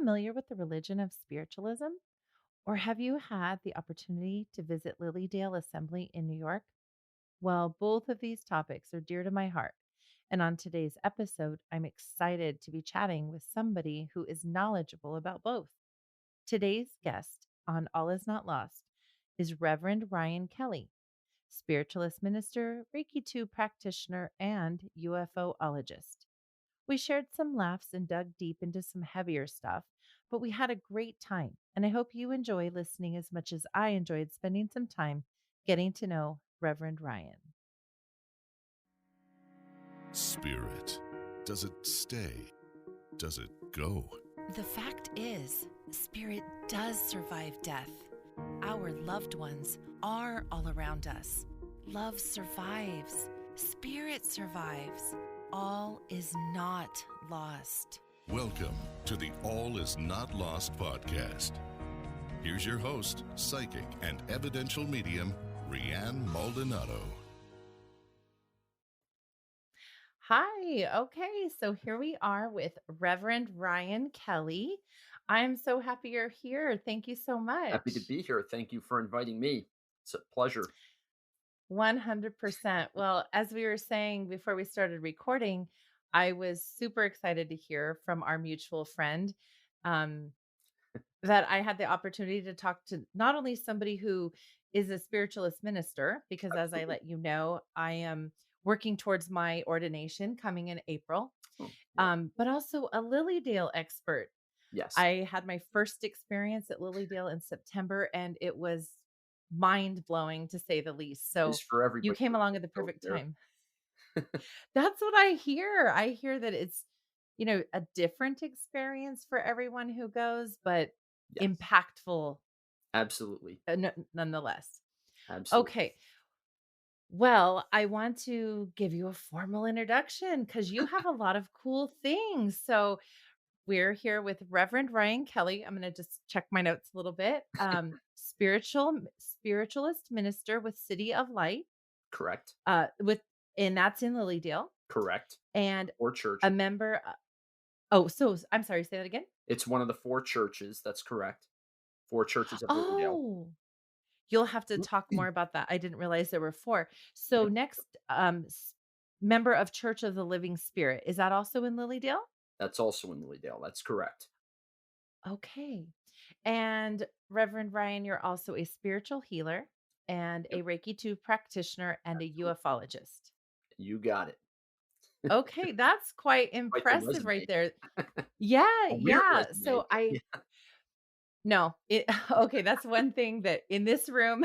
familiar with the religion of spiritualism? Or have you had the opportunity to visit Lilydale Assembly in New York? Well, both of these topics are dear to my heart. And on today's episode, I'm excited to be chatting with somebody who is knowledgeable about both. Today's guest on All Is Not Lost is Reverend Ryan Kelly, Spiritualist Minister, Reiki II Practitioner, and UFOlogist. We shared some laughs and dug deep into some heavier stuff, but we had a great time. And I hope you enjoy listening as much as I enjoyed spending some time getting to know Reverend Ryan. Spirit. Does it stay? Does it go? The fact is, spirit does survive death. Our loved ones are all around us. Love survives. Spirit survives. All is not lost. Welcome to the All Is Not Lost podcast. Here's your host, psychic and evidential medium, Rianne Maldonado. Hi. Okay. So here we are with Reverend Ryan Kelly. I'm so happy you're here. Thank you so Happy to much. be here. Thank you for inviting me. It's a pleasure. 100%. Well, as we were saying before we started recording, I was super excited to hear from our mutual friend um, that I had the opportunity to talk to not only somebody who is a spiritualist minister, because as I Absolutely. let you know, I am working towards my ordination coming in April, Oh, well, but also a Lilydale expert. yes. I had my first experience at Lilydale in September, and it was mind blowing to say the least. It is So for you everybody came that along at the goes perfect there. time. That's what I hear. I hear that it's, a different experience for everyone who goes, but Yes. impactful Absolutely. nonetheless. Absolutely. Okay. Well, I want to give you a formal introduction because you have a lot of cool things. So we're here with Reverend Ryan Kelly. I'm going to just check my notes a little bit. Spiritualist minister with City of Light, Correct. and that's in Lilydale, Correct. and Four church. a member. So I'm sorry. Say that again. It's one of the four churches. That's correct. Four churches of Lilydale. Oh, you'll have to talk more about that. I didn't realize there were four. So Yep. next, member of Church of the Living Spirit, is that also in Lilydale? That's also in Lilydale. That's correct. Okay. And Reverend Ryan, you're also a spiritual healer and Yep. a Reiki II practitioner and a Absolutely. ufologist. You got it. Okay, that's quite Quite the impressive right resume. there. Yeah, A weird yeah. resume, So but I yeah. no, it okay, that's one thing that in this room,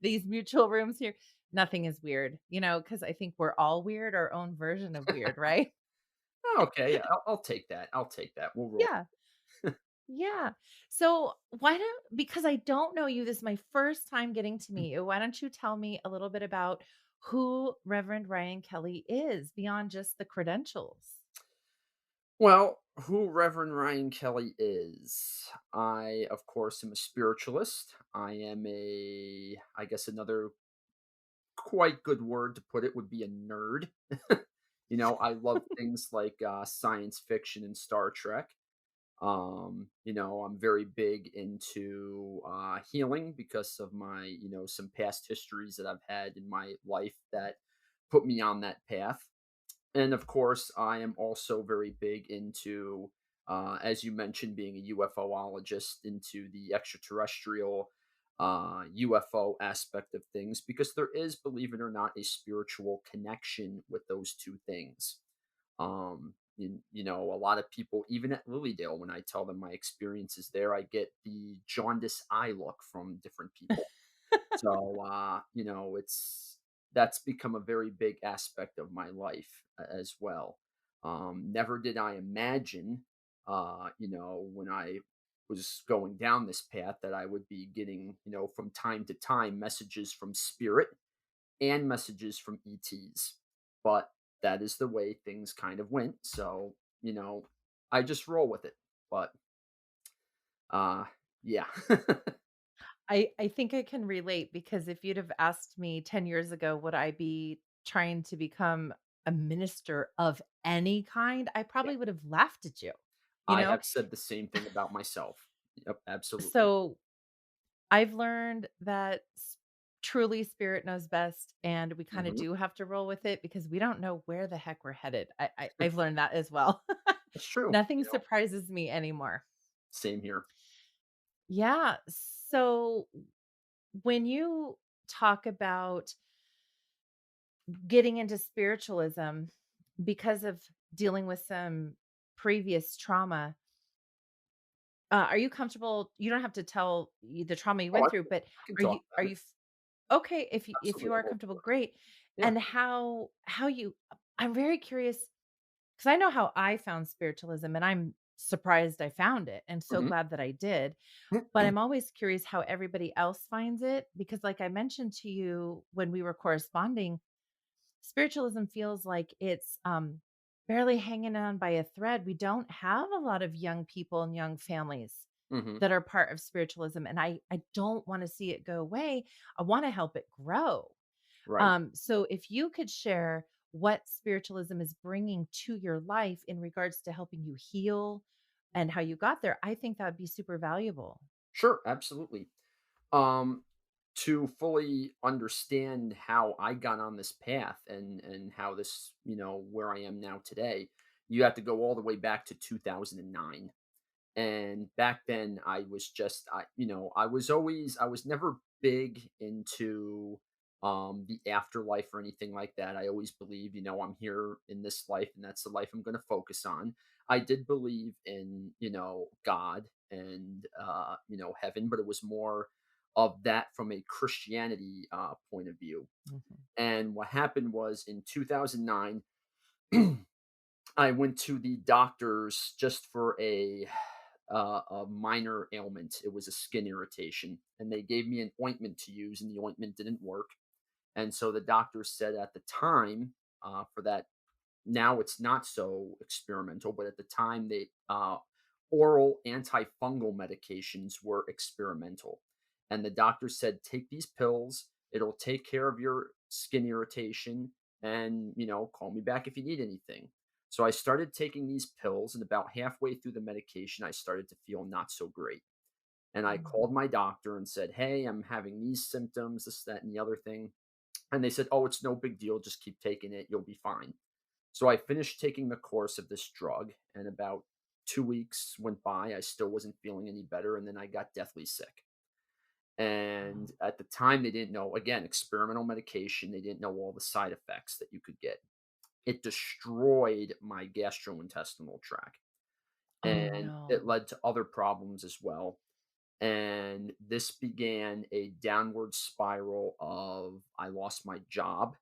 these mutual rooms here, nothing is weird, because I think we're all weird, our own version of weird, right? Okay. Yeah, I'll take that. I'll take that. We'll roll. Yeah. Yeah. So why don't because I don't know you, this is my first time getting to meet you. Why don't you tell me a little bit about who Reverend Ryan Kelly is beyond just the credentials? Well, who Reverend Ryan Kelly is. I, of course, am a spiritualist. I am I guess another quite good word to put it would be a nerd. I love things like science fiction and Star Trek. I'm very big into healing because of my, some past histories that I've had in my life that put me on that path. And of course, I am also very big into, as you mentioned, being a UFOlogist, into the extraterrestrial UFO aspect of things, because there is, believe it or not, a spiritual connection with those two things. A lot of people, even at Lilydale, when I tell them my experiences there, I get the jaundice eye look from different people. So, that's become a very big aspect of my life as well. Never did I imagine, when I was going down this path, that I would be getting, from time to time, messages from spirit and messages from ETs. But that is the way things kind of went. So, I just roll with it. But, uh, yeah. I think I can relate because if you'd have asked me 10 years ago, would I be trying to become a minister of any kind, I Yeah. probably would have laughed at you. you I know? have said the same thing about myself. Yep, absolutely. So I've learned that truly spirit knows best, and we kind of Mhm. do have to roll with it because we don't know where the heck we're headed. I've learned that as well. It's true, Nothing surprises me anymore. same here. Yeah. So when you talk about getting into spiritualism because of dealing with some previous trauma, are you comfortable? You don't have to tell the trauma you Oh, went through, but I can are you talk are about you it. okay, if you Absolutely, are I'm all comfortable, for it. great. Yeah. And how you I'm very curious because I know how I found spiritualism and I'm surprised I found it and so Mhm. glad that I did. But I'm always curious how everybody else finds it because like I mentioned to you when we were corresponding, spiritualism feels like it's barely hanging on by a thread. We don't have a lot of young people and young families Mhm. that are part of spiritualism and I don't want to see it go away. I want to help it grow. Right. So if you could share what spiritualism is bringing to your life in regards to helping you heal and how you got there, I think that would be super valuable. Sure, absolutely. Um, to fully understand how I got on this path and how this, where I am now today, you have to go all the way back to 2009. And back then I was just I was never big into the afterlife or anything like that. I always believed, I'm here in this life and that's the life I'm going to focus on. I did believe in, God and heaven, but it was more of that from a Christianity point of view. Mhm. And what happened was in 2009 I went to the doctors just for a minor ailment. It was a skin irritation, and they gave me an ointment to use, and the ointment didn't work. And so the doctor said at the time, for that, now it's not so experimental, but at the time, they oral antifungal medications were experimental. And the doctor said, take these pills. It'll take care of your skin irritation, and call me back if you need anything. So I started taking these pills, and about halfway through the medication, I started to feel not so great. And I called Mhm. my doctor and said, hey, I'm having these symptoms, this, that, and the other thing. And they said, oh, it's no big deal. Just keep taking it. You'll be fine. So I finished taking the course of this drug, and about 2 weeks went by. I still wasn't feeling any better. And then I got deathly sick. And Wow. at the time, they didn't know, again, experimental medication. They didn't know all the side effects that you could get. It destroyed my gastrointestinal tract, Oh, and it no. led to other problems as well. And this began a downward spiral of I lost my job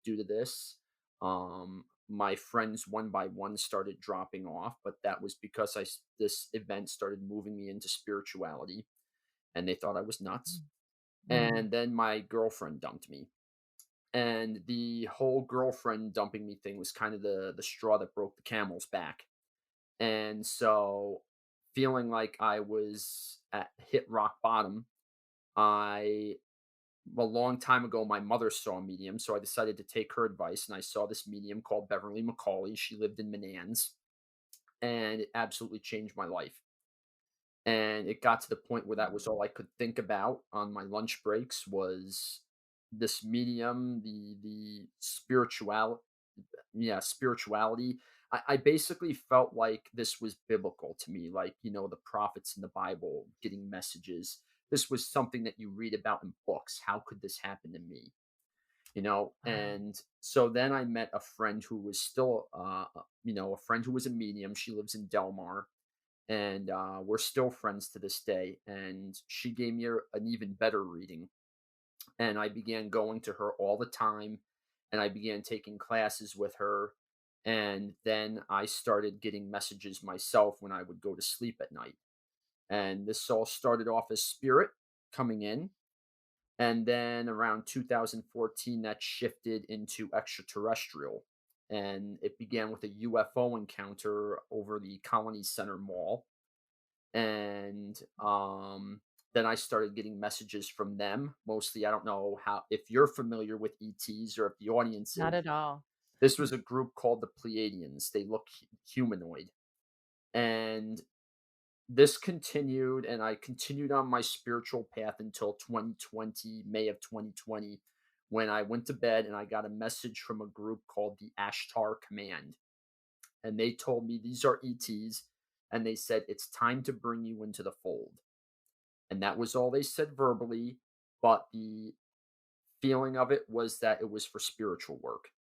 due to this. My friends one by one started dropping off, but that was because this event started moving me into spirituality, and they thought I was nuts. Mhm. And then my girlfriend dumped me, and the whole girlfriend dumping me thing was kind of the straw that broke the camel's back. And so, feeling like I was at hit rock bottom, I a long time ago, my mother saw a medium, so I decided to take her advice, and I saw this medium called Beverly McCauley. She lived in Manans, and it absolutely changed my life. And it got to the point where that was all I could think about on my lunch breaks was this medium, the spirituality. I basically felt like this was biblical to me, like, the prophets in the Bible getting messages. This was something that you read about in books. How could this happen to me? Wow. And so then I met a friend who was still, a friend who was a medium. She lives in Delmar, and we're still friends to this day. And she gave me an even better reading, and I began going to her all the time, and I began taking classes with her. And then I started getting messages myself when I would go to sleep at night. And this all started off as spirit coming in. And then around 2014, that shifted into extraterrestrial. And it began with a UFO encounter over the Colony Center Mall. And then I started getting messages from them. Mostly, I don't know how if you're familiar with ETs or if the audience Not is. at all. This was a group called the Pleiadians. They look humanoid, And this continued, and I continued on my spiritual path until 2020, May of 2020, when I went to bed and I got a message from a group called the Ashtar Command. And they told me these are ETs, and they said, it's time to bring you into the fold. And that was all they said verbally, but the feeling of it was that it was for spiritual work.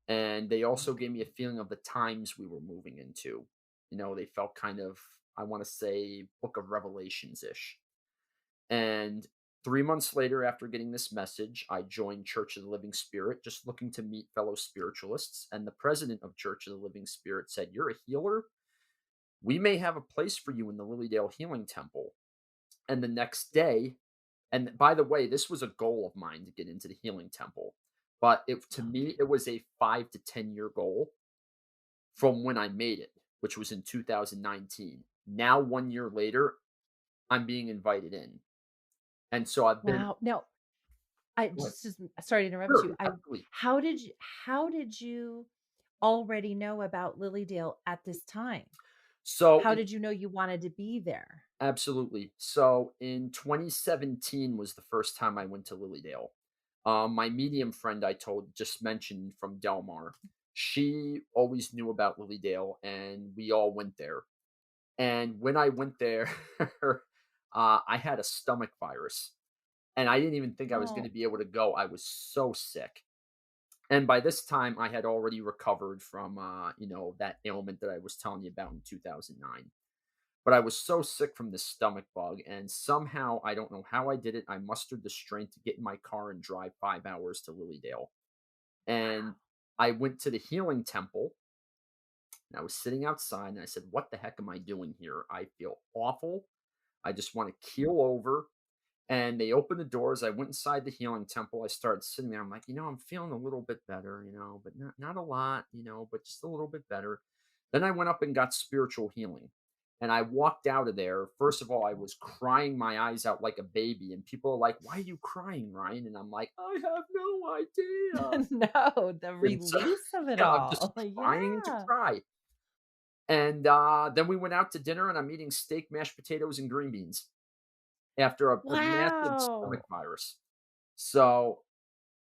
And they also gave me a feeling of the times we were moving into. They felt kind of, I want to say, Book of Revelations ish. And 3 months later, after getting this message, I joined Church of the Living Spirit, just looking to meet fellow spiritualists. And the president of Church of the Living Spirit said, "You're a healer. We may have a place for you in the Lilydale Healing Temple." And the next day, and by the way, this was a goal of mine to get into the Healing Temple. But to me, Okay. it was a 5 to 10 year goal from when I made it, which was in 2019. Now, 1 year later, I'm being invited in. And so I've been, Wow. Now, I what? just sorry to interrupt you. Sure, absolutely. How did you already know about Lilydale at this time? So, How did you know you wanted to be there? absolutely. So in 2017 was the first time I went to Lilydale. My medium friend I told just mentioned from Delmar, she always knew about Lilydale, and we all went there. And when I went there, I had a stomach virus, and I didn't even think I was going Oh, to be able to go. I was so sick. And by this time, I had already recovered from, that ailment that I was telling you about in 2009. But I was so sick from this stomach bug, and somehow, I don't know how I did it, I mustered the strength to get in my car and drive 5 hours to Lilydale. wow. And I went to the healing temple, and I was sitting outside, and I said, "What the heck am I doing here? I feel awful. I just want to keel over." And they opened the doors. I went inside the healing temple. I started sitting there. I'm like, I'm feeling a little bit better, but not a lot, but just a little bit better. Then I went up and got spiritual healing. And I walked out of there. First of all, I was crying my eyes out like a baby. And people are like, "Why are you crying, Ryan?" And I'm like, "I have no idea." No, the And so, release of it I'm just all. trying to Yeah. cry. And then we went out to dinner, and I'm eating steak, mashed potatoes, and green beans after a massive stomach Wow. virus. So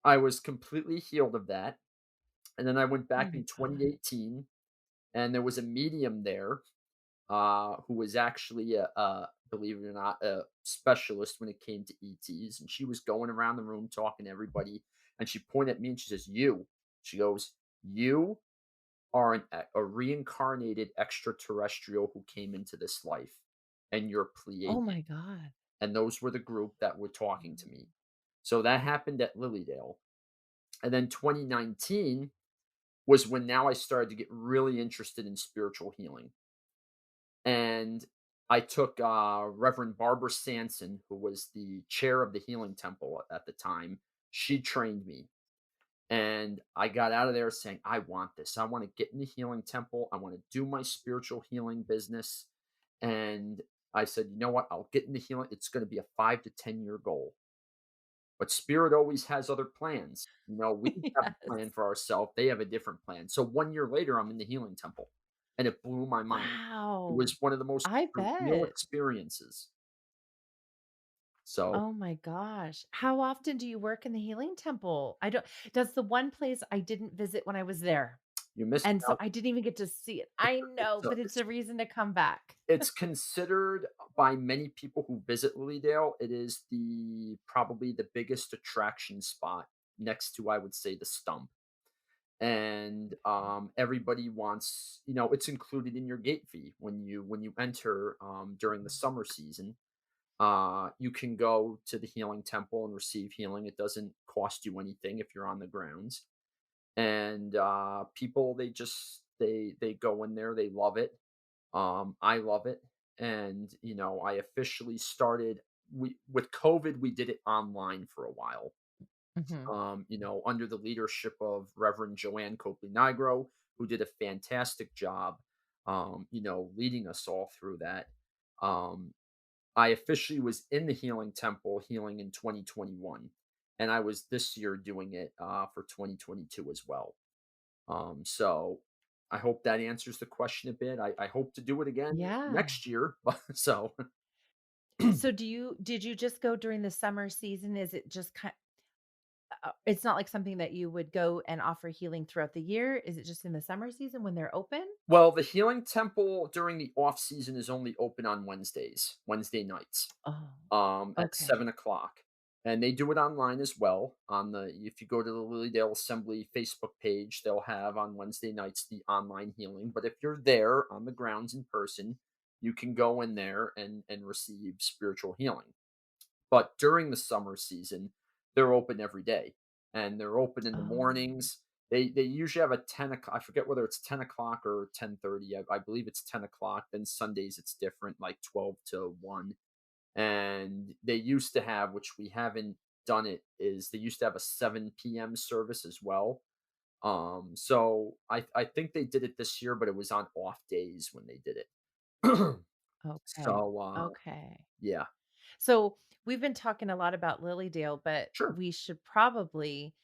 I was completely healed of that. And then I went Oh back my in god. 2018, and there was a medium there who was actually believe it or not, a specialist when it came to ETs. And she was going around the room talking to everybody. And she pointed at me and she says, "You," she goes, "You are a reincarnated extraterrestrial who came into this life, and you're Oh Pleiadian." my god. And those were the group that were talking to me. So that happened at Lilydale. And then 2019 was when now I started to get really interested in spiritual healing. And I took Reverend Barbara Sanson, who was the chair of the Healing Temple at the time. She trained me. And I got out of there saying, "I want this. I want to get in the Healing Temple. I want to do my spiritual healing business." And I said, "You know what? I'll get in the healing. It's going to be a 5 to 10 year goal." But spirit always has other plans. We have a plan Yes. for ourselves. They have a different plan. So 1 year later, I'm in the healing temple, and it blew my mind. It Wow. was one of the most I surreal bet. experiences. So Oh my gosh. How often do you work in the healing temple? I don't That's the one place I didn't visit when I was there. you missed And so out. I didn't even get to see it. It's I know, it's, uh, but it's it's a reason to come back. it's considered by many people who visit Lilydale. It is probably the biggest attraction spot next to, I would say, the Stump. And everybody wants, it's included in your gate fee when you enter during the summer season. You can go to the healing temple and receive healing. It doesn't cost you anything if you're on the grounds. And people, they go in there, they love it. I love it. And I officially started, we with COVID, we did it online for a while, Mhm. under the leadership of Reverend Joanne Copley Nigro, who did a fantastic job, leading us all through that. Um, I officially was in the Healing Temple healing in 2021, and I was this year doing it for 2022 as well. So I hope that answers the question a bit. I hope to do it again Yeah. next year. So So did you just go during the summer season? Is it just it's not like something that you would go and offer healing throughout the year? Is it just in the summer season when they're open? well, the healing temple during the off season is only open on Wednesday nights, Oh, at okay. 7 o'clock. And they do it online as well. If you go to the Lilydale Assembly Facebook page, they'll have on Wednesday nights the online healing. But if you're there on the grounds in person, you can go in there and receive spiritual healing. But during the summer season, they're open every day, and they're open in the Oh, mornings. They usually have a 10 o'clock. I forget whether it's 10 o'clock or 10:30. I believe it's 10 o'clock. Then Sundays it's different, like 12 to 1. And they used to have, which we haven't done it, is they used to have a 7 p.m. service as well. So I think they did it this year, but it was on off days when they did it. okay. So Okay. yeah, So we've been talking a lot about Lilydale, but sure. we should probably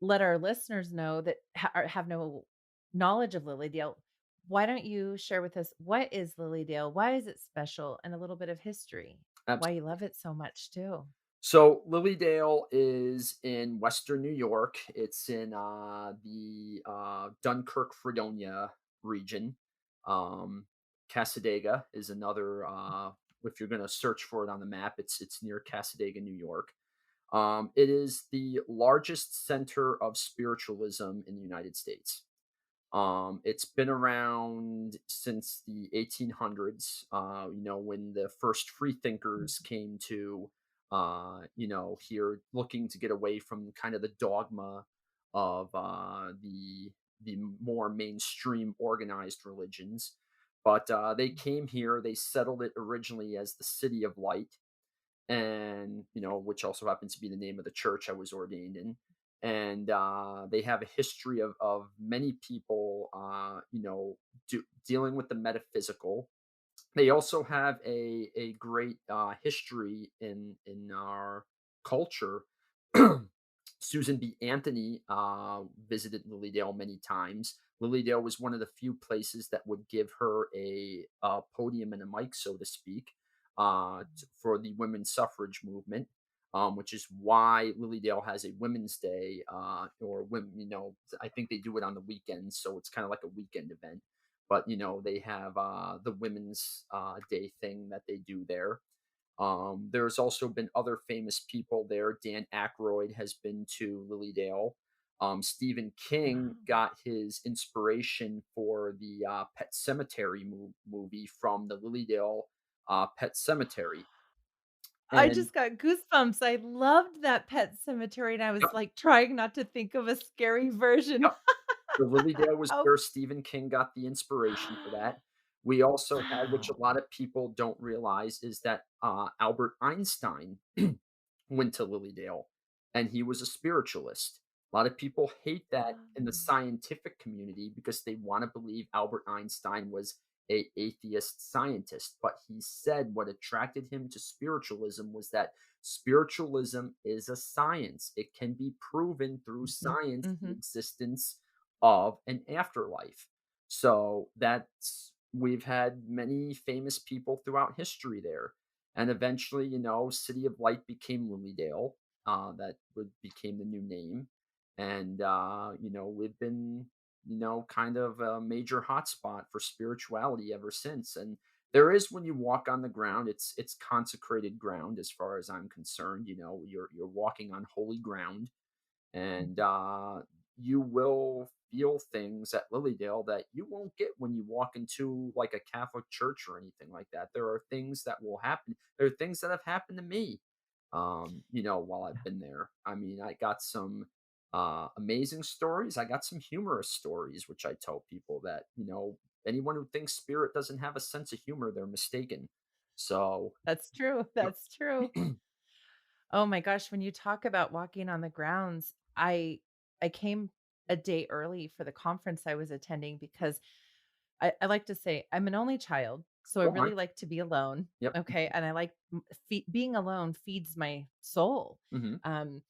let our listeners know that have no knowledge of Lilydale. Why don't you share with us what is Lilydale? Why is it special? And a little bit of history. Why you love it so much too. So Lilydale is in Western New York. It's in the Dunkirk, Fredonia region. Um, Cassadaga is another. If you're going to search for it on the map, it's near Cassadaga, New York. It is the largest center of spiritualism in the United States. It's been around since the 1800s, when the first free thinkers came to, here looking to get away from kind of the dogma of the more mainstream organized religions. But they came here, they settled it originally as the City of Light, and which also happens to be the name of the church I was ordained in. And they have a history of many people, dealing with the metaphysical. They also have a great history in our culture. Susan B. Anthony visited Lilydale many times. Lilydale was one of the few places that would give her a podium and a mic, so to speak, for the women's suffrage movement, which is why Lilydale has a Women's Day, or women. I think they do it on the weekends, so it's kind of like a weekend event. But they have the Women's Day thing that they do there. There's also been other famous people there. Dan Aykroyd has been to Lilydale. Stephen King Wow. got his inspiration for the Pet Cemetery movie from the Lilydale Pet Cemetery. I And just got goosebumps. I loved that Pet Cemetery, and I was, yep, like, trying not to think of a scary version. yep. So Lilydale was How where Stephen King got the inspiration for that. We also had, which a wow. lot of people don't realize, is that Albert Einstein went to Lilydale, and he was a spiritualist. A lot of people hate that in the Oh. scientific community because they want to believe Albert Einstein was a atheist scientist, but he said what attracted him to spiritualism was that spiritualism is a science. It can be proven through Mhm, science the mhm. existence of an afterlife. So that's we've had many famous people throughout history there. And eventually, City of Light became Lilydale. Became the new name. And, we've been, kind of a major hotspot for spirituality ever since. And there is, when you walk on the ground, it's consecrated ground as far as I'm concerned. You're walking on holy ground, and you will feel things at Lilydale that you won't get when you walk into like a Catholic church or anything like that. There are things that will happen. There are things that have happened to me, while I've been there. I mean, I got some amazing stories. I got some humorous stories, which I tell people that, anyone who thinks spirit doesn't have a sense of humor, they're mistaken. So, That's true, yep. that's true. Oh my gosh, when you talk about walking on the grounds, I came a day early for the conference I was attending because I like to say I'm an only child, so I Go on. really like to be alone, Yep. okay? And I like being alone feeds my soul. Hmm. Um,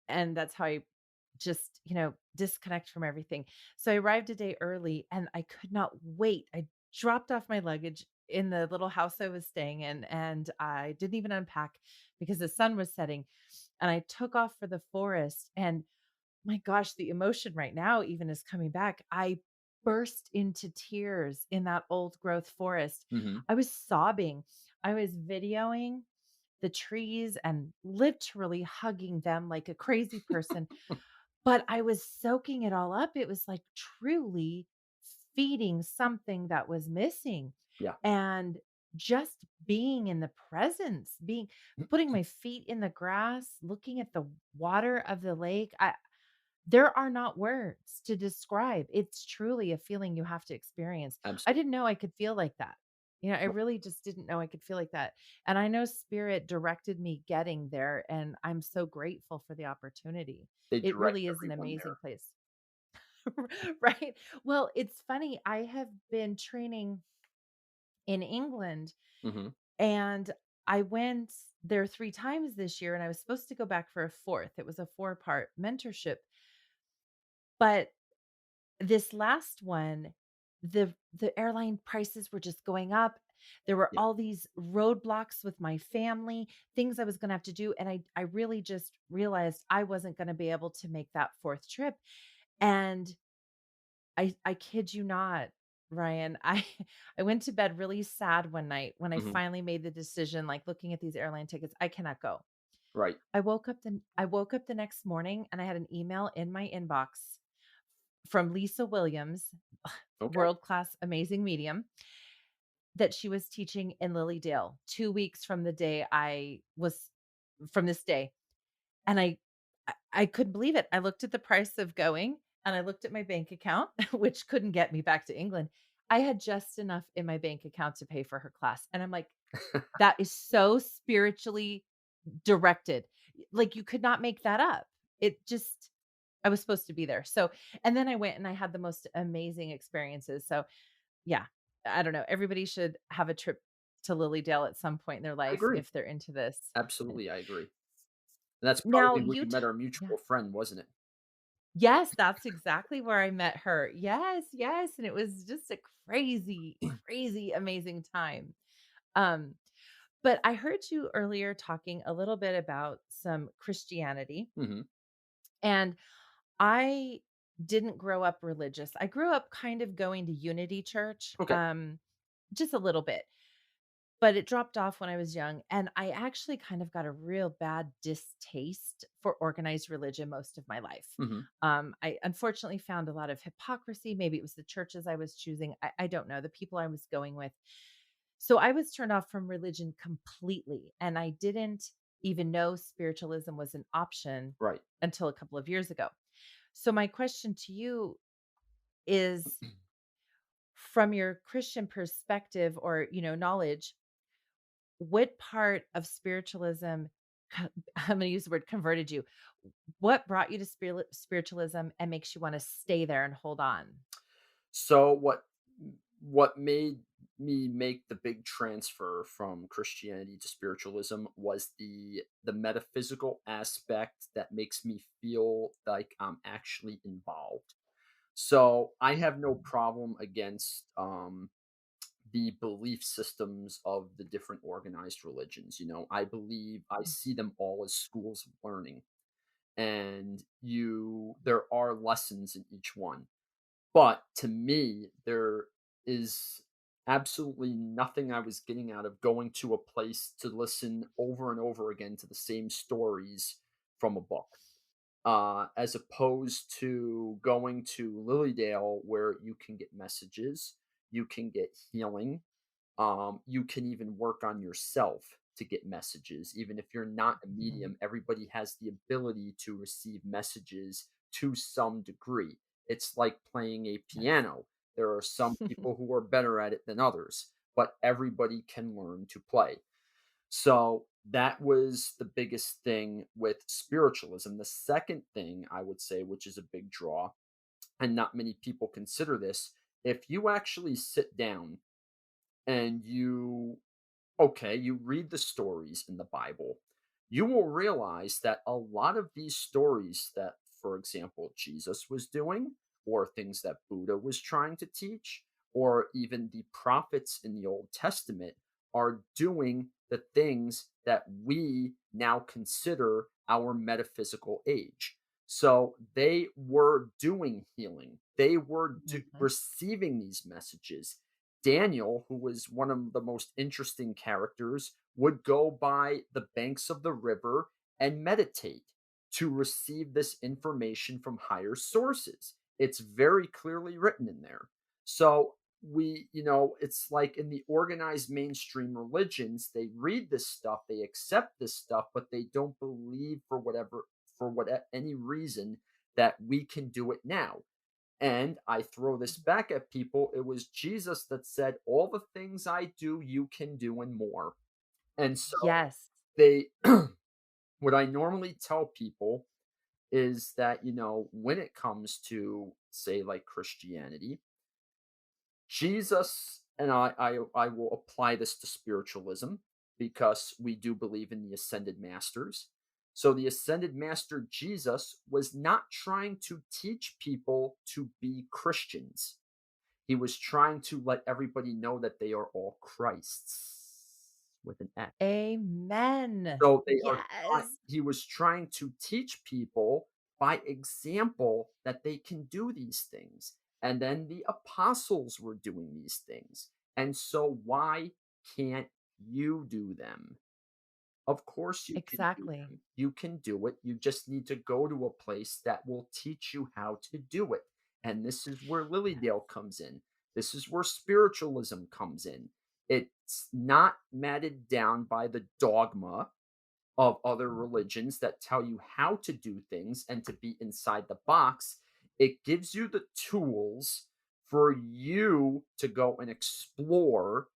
and that's how I just, disconnect from everything. So I arrived a day early and I could not wait. I dropped off my luggage in the little house I was staying in and I didn't even unpack because the sun was setting. And I took off for the forest. And my gosh, the emotion right now even is coming back. I burst into tears in that old growth forest. Hmm. I was sobbing. I was videoing the trees and literally hugging them like a crazy person, but I was soaking it all up. It was like truly feeding something that was missing. Yeah. And just being in the presence, being putting my feet in the grass, looking at the water of the lake. There are not words to describe. It's truly a feeling you have to experience. I Absolutely. didn't know I could feel like that. I really just didn't know I could feel like that. And I know spirit directed me getting there, and I'm so grateful for the opportunity. They It direct really is an everyone amazing there. place. Right? Well, it's funny. I have been training in England, Hmm. and I went there 3 times this year, and I was supposed to go back for a fourth. It was a 4-part mentorship. But this last one, the airline prices were just going up. There were Yeah. all these roadblocks with my family, things I was gonna have to do, and I really just realized I wasn't gonna be able to make that 4th trip, and I kid you not, Ryan, I I went to bed really sad one night when I Hmm. finally made the decision, like, looking at these airline tickets, I cannot go. Right. I woke up the next morning, and I had an email in my inbox from Lisa Williams, Okay. world-class amazing medium, that she was teaching in Lilydale 2 weeks from the day I was from this day, and I couldn't believe it. I looked at the price of going, and I looked at my bank account, which couldn't get me back to England. I had just enough in my bank account to pay for her class, and I'm like, "That is so spiritually directed." Like, you could not make that up. It just I was supposed to be there. So, and then I went and I had the most amazing experiences. So, yeah, I don't know. Everybody should have a trip to Lilydale at some point in their I life agree. if they're into this. And Absolutely, I agree. And that's now probably where you met our yeah. mutual friend, wasn't it? Yes, that's exactly where I met her. Yes, yes, and it was just a crazy, crazy amazing time. Um, but I heard you earlier talking a little bit about some Christianity, Hmm. and I didn't grow up religious. I grew up kind of going to Unity Church, Okay. just a little bit, but it dropped off when I was young. And I actually kind of got a real bad distaste for organized religion most of my life. Hmm. I unfortunately found a lot of hypocrisy. Maybe it was the churches I was choosing. I don't know, the people I was going with. So I was turned off from religion completely. And I didn't even know spiritualism was an option Right. until a couple of years ago. So my question to you is, from your Christian perspective or, knowledge, what part of spiritualism I'm going to use the word converted you? What brought you to spiritualism and makes you want to stay there and hold on? So what made me make the big transfer from Christianity to spiritualism was the metaphysical aspect that makes me feel like I'm actually involved. So I have no problem against the belief systems of the different organized religions. I see them all as schools of learning, and there are lessons in each one. But to me, there is absolutely nothing I was getting out of going to a place to listen over and over again to the same stories from a book, as opposed to going to Lilydale, where you can get messages, you can get healing, you can even work on yourself to get messages. Even if you're not a Mhm. medium, everybody has the ability to receive messages to some degree. It's like playing a Yes. piano. There are some people who are better at it than others, but everybody can learn to play. So that was the biggest thing with spiritualism. The second thing I would say, which is a big draw, and not many people consider this, if you actually sit down and you read the stories in the Bible, you will realize that a lot of these stories that for example, Jesus was doing, or things that Buddha was trying to teach, or even the prophets in the Old Testament are doing the things that we now consider our metaphysical age. So they were doing healing. They were Mhm. receiving these messages. Daniel, who was one of the most interesting characters, would go by the banks of the river and meditate to receive this information from higher sources. It's very clearly written in there. So it's like in the organized mainstream religions, they read this stuff, they accept this stuff, but they don't believe for what any reason that we can do it now. And I throw this back at people. It was Jesus that said, "All the things I do, you can do and more." And so Yes. they, what I normally tell people is that, when it comes to, say, like Christianity, Jesus, and I will apply this to spiritualism because we do believe in the ascended masters. So the ascended master Jesus was not trying to teach people to be Christians. He was trying to let everybody know that they are all Christs with an X. Amen. So Yes. he was trying to teach people by example that they can do these things. And then the apostles were doing these things. And so why can't you do them? Of course you can do Exactly. them. You can do it. You just need to go to a place that will teach you how to do it. And this is where Lilydale comes in. This is where spiritualism comes in. It's not matted down by the dogma of other religions that tell you how to do things and to be inside the box. It gives you the tools for you to go and explore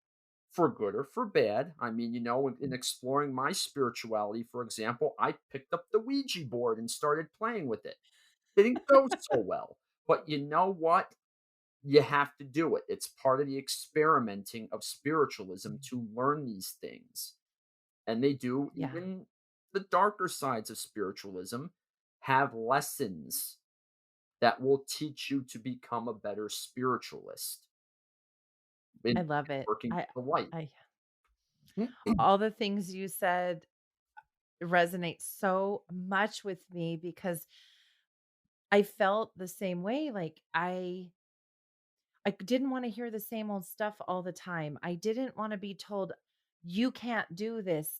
for good or for bad. I mean, in exploring my spirituality, for example, I picked up the Ouija board and started playing with it. Didn't go so well. But you know what? You have to do it. It's part of the experimenting of spiritualism to learn these things. And they do, Yeah. even the darker sides of spiritualism have lessons that will teach you to become a better spiritualist I in love it. working with the light. I all the things you said resonate so much with me because I felt the same way. Like I didn't want to hear the same old stuff all the time. I didn't want to be told you can't do this.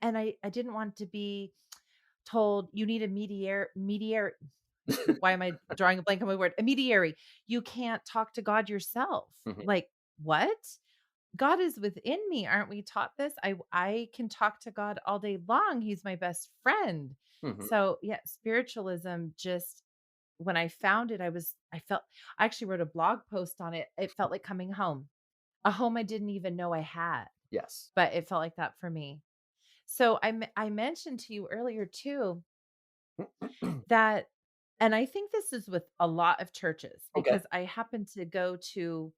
And I didn't want to be told you need a mediator. Why am I drawing a blank on my word? A mediary. You can't talk to God yourself. Mhm, Like, what? God is within me. Aren't we taught this? I can talk to God all day long. He's my best friend. mhm. So, yeah, spiritualism just when I found it, I actually wrote a blog post on it. It felt like coming home. A home I didn't even know I had, Yes. but it felt like that for me. So, I mentioned to you earlier too that and I think this is with a lot of churches Okay. because I happen to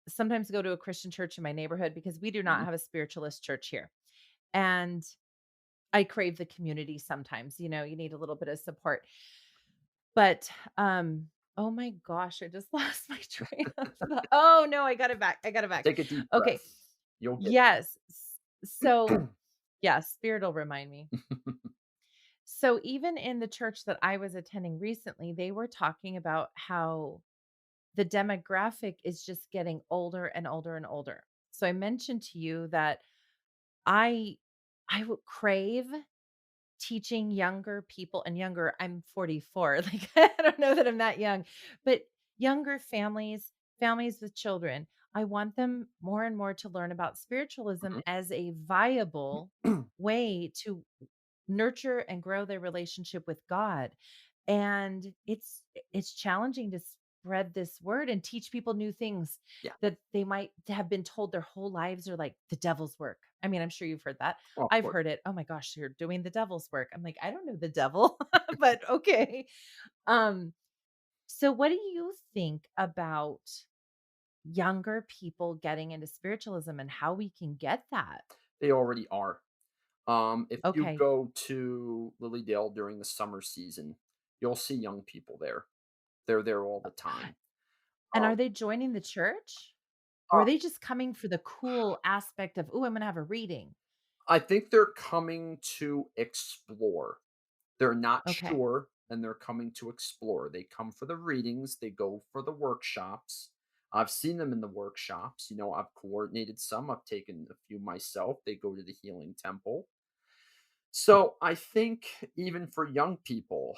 sometimes go to a Christian church in my neighborhood because we do not Mhm, have a spiritualist church here. And I crave the community sometimes, you need a little bit of support. But oh my gosh, I just lost my train of thought. Oh no, I got it back. I got it back. take a deep Okay. breath. You'll get Yes. So, it. yeah, spirit will remind me. So even in the church that I was attending recently, they were talking about how the demographic is just getting older and older and older. So I mentioned to you that I I would crave teaching younger people and younger I'm 44. Like I don't know that I'm that young, but younger families with children. I want them more and more to learn about spiritualism Mhm. as a viable way to nurture and grow their relationship with God. And it's challenging to spread this word and teach people new things Yeah. that they might have been told their whole lives are like the devil's work. I mean, I'm sure you've heard that. Well, of I've course. heard it. Oh my gosh, you're doing the devil's work. I'm like, I don't know the devil, but okay. Um so what do you think about younger people getting into spiritualism and how we can get that? They already are. If you Okay. go to Lilydale during the summer season, you'll see young people there. They're there all the time. And Um, are they joining the church? Or are uh, they just coming for the cool aspect of, "Ooh, I'm gonna have a reading?" I think they're coming to explore. They're not Okay. sure, and they're coming to explore. They come for the readings, they go for the workshops. I've seen them in the workshops. I've coordinated some, I've taken a few myself. They go to the healing temple. So I think even for young people,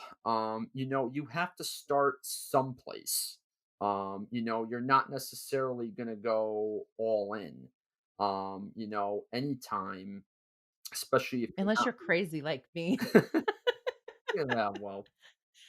you have to start someplace. You're not necessarily going to go all in. Anytime, especially if Unless you're crazy like me. you're not. Yeah, well,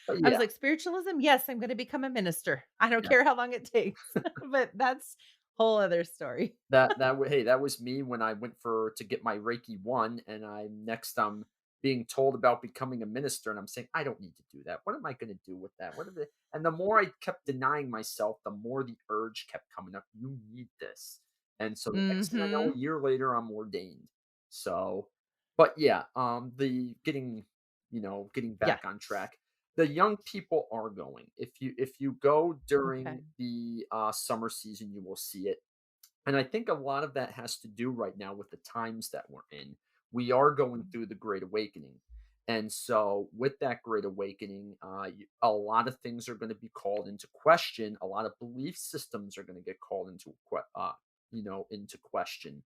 but I was yeah, like, "Spiritualism? Yes, I'm gonna become a minister. I don't yeah. care how long it takes." But that's whole other story. That was me when I went for to get my Reiki 1, and I'm being told about becoming a minister, and I'm saying, "I don't need to do that. What am I gonna do with that? What are the" and the more I kept denying myself, the more the urge kept coming up, "You need this." And so the next thing I know, Mhm. a year later, I'm ordained. So but yeah, the getting Yeah. back on track, the young people are going. If you go Okay. during the, summer season, you will see it. And I think a lot of that has to do right now with the times that we're in. We are going through the Great Awakening. And so, with that Great Awakening, a lot of things are going to be called into question. A lot of belief systems are going to get called into question.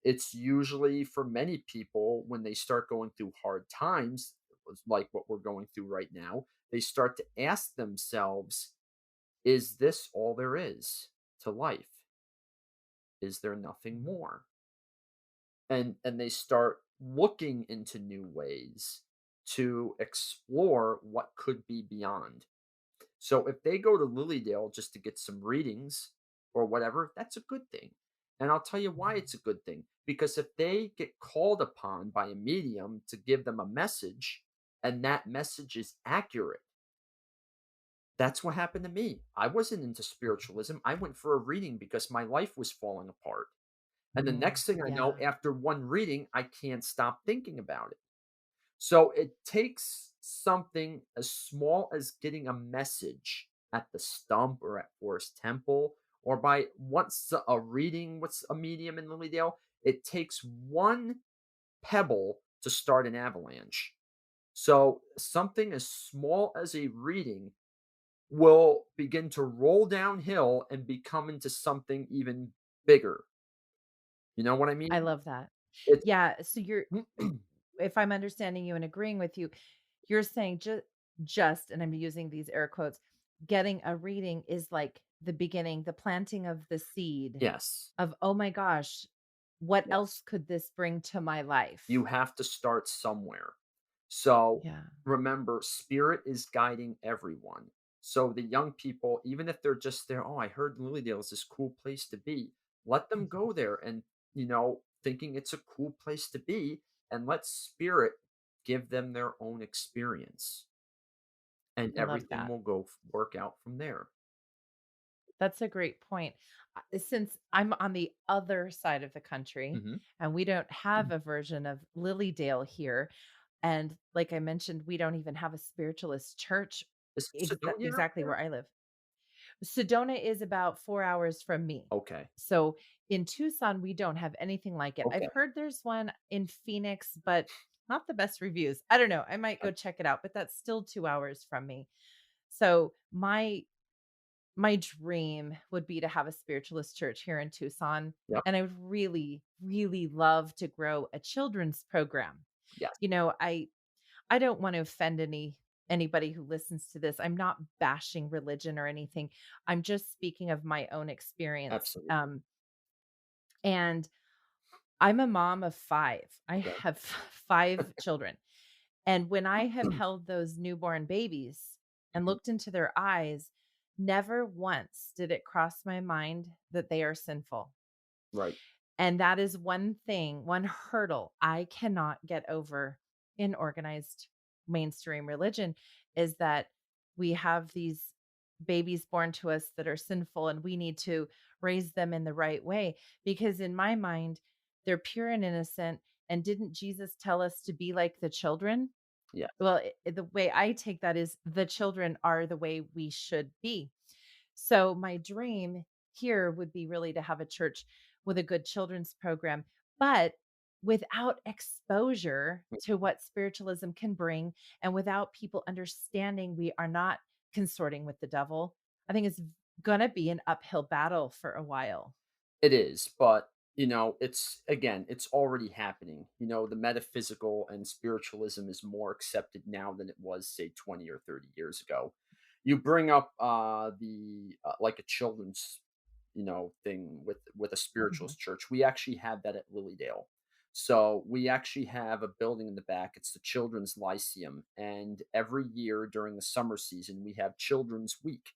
It's usually for many people when they start going through hard times, like what we're going through right now, they start to ask themselves, "Is this all there is to life? Is there nothing more?" And they start looking into new ways to explore what could be beyond. So if they go to Lilydale just to get some readings or whatever, that's a good thing. And I'll tell you why it's a good thing. Because if they get called upon by a medium to give them a message and that message is accurate, that's what happened to me. I wasn't into spiritualism. I went for a reading because my life was falling apart. And the next thing I know, Yeah. after one reading, I can't stop thinking about it. So it takes something as small as getting a message at the stump or at Forest Temple or by once a reading, what's a medium in Lilydale? It takes one pebble to start an avalanche. So something as small as a reading will begin to roll downhill and become into something even bigger. You know what I mean? I love that. It's Yeah, so you're if I'm understanding you and agreeing with you, you're saying just and I'm using these air quotes, getting a reading is like the beginning, the planting of the seed yes, of, "Oh my gosh, what yes. else could this bring to my life?" You have to start somewhere. So Yeah. remember, spirit is guiding everyone. So the young people, even if they're just there, "Oh, I heard Lilydale is this cool place to be." Let them Mhm. go there and, thinking it's a cool place to be, and let spirit give them their own experience, and I love everything that. will go work out from there. That's a great point. Since I'm on the other side of the country Mhm. and we don't have a version of Lilydale here, and like I mentioned, we don't even have a spiritualist church Is Sidonia out exactly there? where I live. Sedona is about 4 hours from me. Okay. So in Tucson, we don't have anything like it. I've Okay. heard there's one in Phoenix, but not the best reviews. I don't know. I might go Okay. check it out, but that's still 2 hours from me. So my dream would be to have a spiritualist church here in Tucson, Yep. and I would really, really love to grow a children's program. Yes. You know, I don't want to offend anybody who listens to this. I'm not bashing religion or anything. I'm just speaking of my own experience. Absolutely. And I'm a mom of 5. I Okay. have 5 children. And when I have held those newborn babies and Mhm. looked into their eyes, never once did it cross my mind that they are sinful. Right. And that is one thing, one hurdle I cannot get over in organized mainstream religion is that we have these babies born to us that are sinful and we need to raise them in the right way. Because in my mind, they're pure and innocent And didn't Jesus tell us to be like the children? Yeah, Well, the way I take that is the children are the way we should be. So my dream here would be really to have a church with a good children's program, but without exposure to what spiritualism can bring and without people understanding we are not consorting with the devil. I think it's going to be an uphill battle for a while. it is, but it's again, it's already happening. The metaphysical and spiritualism is more accepted now than it was, say, 20 or 30 years ago. You bring up the like a children's thing with a Mhm. spiritualist church. We actually have that at Lilydale. So we actually have a building in the back. It's the Children's Lyceum, and every year during the summer season we have Children's Week.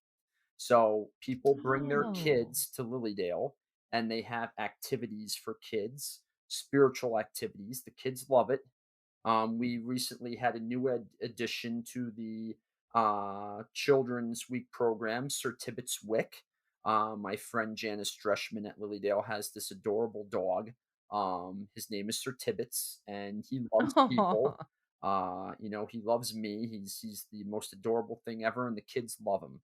So people bring their Oh, kids to Lilydale and they have activities for kids, spiritual activities. The kids love it. We recently had a new addition to the Children's Week program, Sir Tibbet's Wick. My friend Janice Dreschman at Lilydale has this adorable dog. His name is Sir Tibbetts, and he loves oh, people. He loves me. He's the most adorable thing ever, and the kids love him.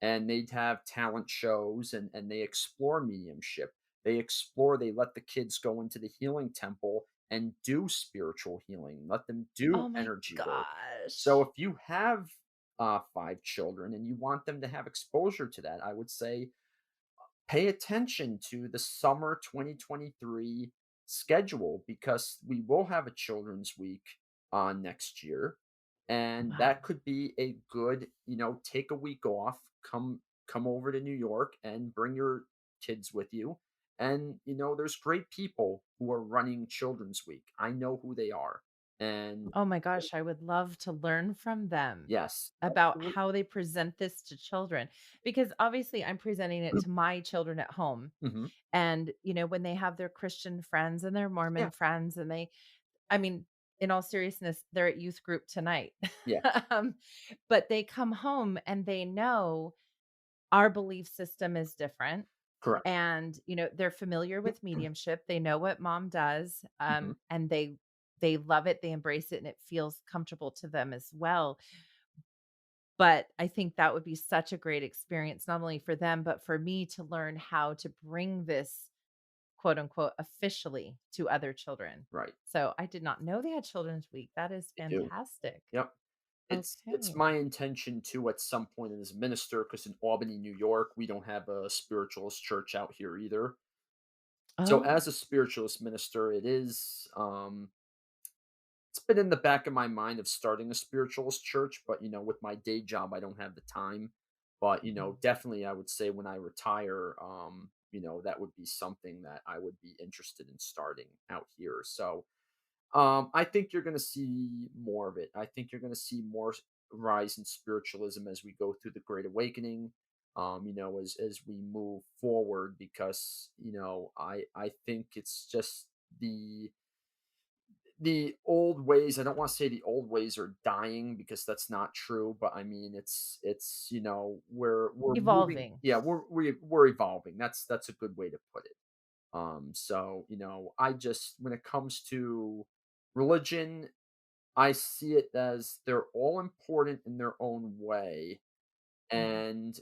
And they'd have talent shows, and they explore mediumship. They let the kids go into the healing temple and do spiritual healing, let them do oh my energy work. So gosh. if you have 5 children and you want them to have exposure to that, I would say pay attention to the summer 2023 schedule, because we will have a children's week next year, and that Wow. could be a good, take a week off, come over to New York and bring your kids with you. And there's great people who are running children's week. I know who they are. And Oh my gosh, I would love to learn from them yes, about absolutely. how they present this to children because obviously I'm presenting it to my children at home. Hmm. And, when they have their Christian friends and their Yeah, Mormon friends, and I mean, in all seriousness, they're at youth group tonight. yeah, um, but they come home and they know our belief system is different. correct. And, they're familiar with mediumship. They know what mom does. Hmm. And they love it, they embrace it, and it feels comfortable to them as well. But I think that would be such a great experience, not only for them, but for me to learn how to bring this quote unquote officially to other children. Right. So I did not know they had Children's Week. That is They do. fantastic. Yep. It's Okay. my intention to, at some point, as a minister, because in Albany, New York, we don't have a spiritualist church out here either. So Oh. as a spiritualist minister, it's been in the back of my mind of starting a spiritualist church, but with my day job, I don't have the time. But Mhm. definitely I would say when I retire, that would be something that I would be interested in starting out here. So I think you're going to see more of it. I think you're going to see more rise in spiritualism as we go through the Great Awakening. As we move forward, because I think it's just the old ways. I don't want to say the old ways are dying, because that's not true. But I mean, it's we're moving. Evolving. Yeah, we're evolving. That's a good way to put it. So, I just, when it comes to religion, I see it as they're all important in their own way. Mhm. And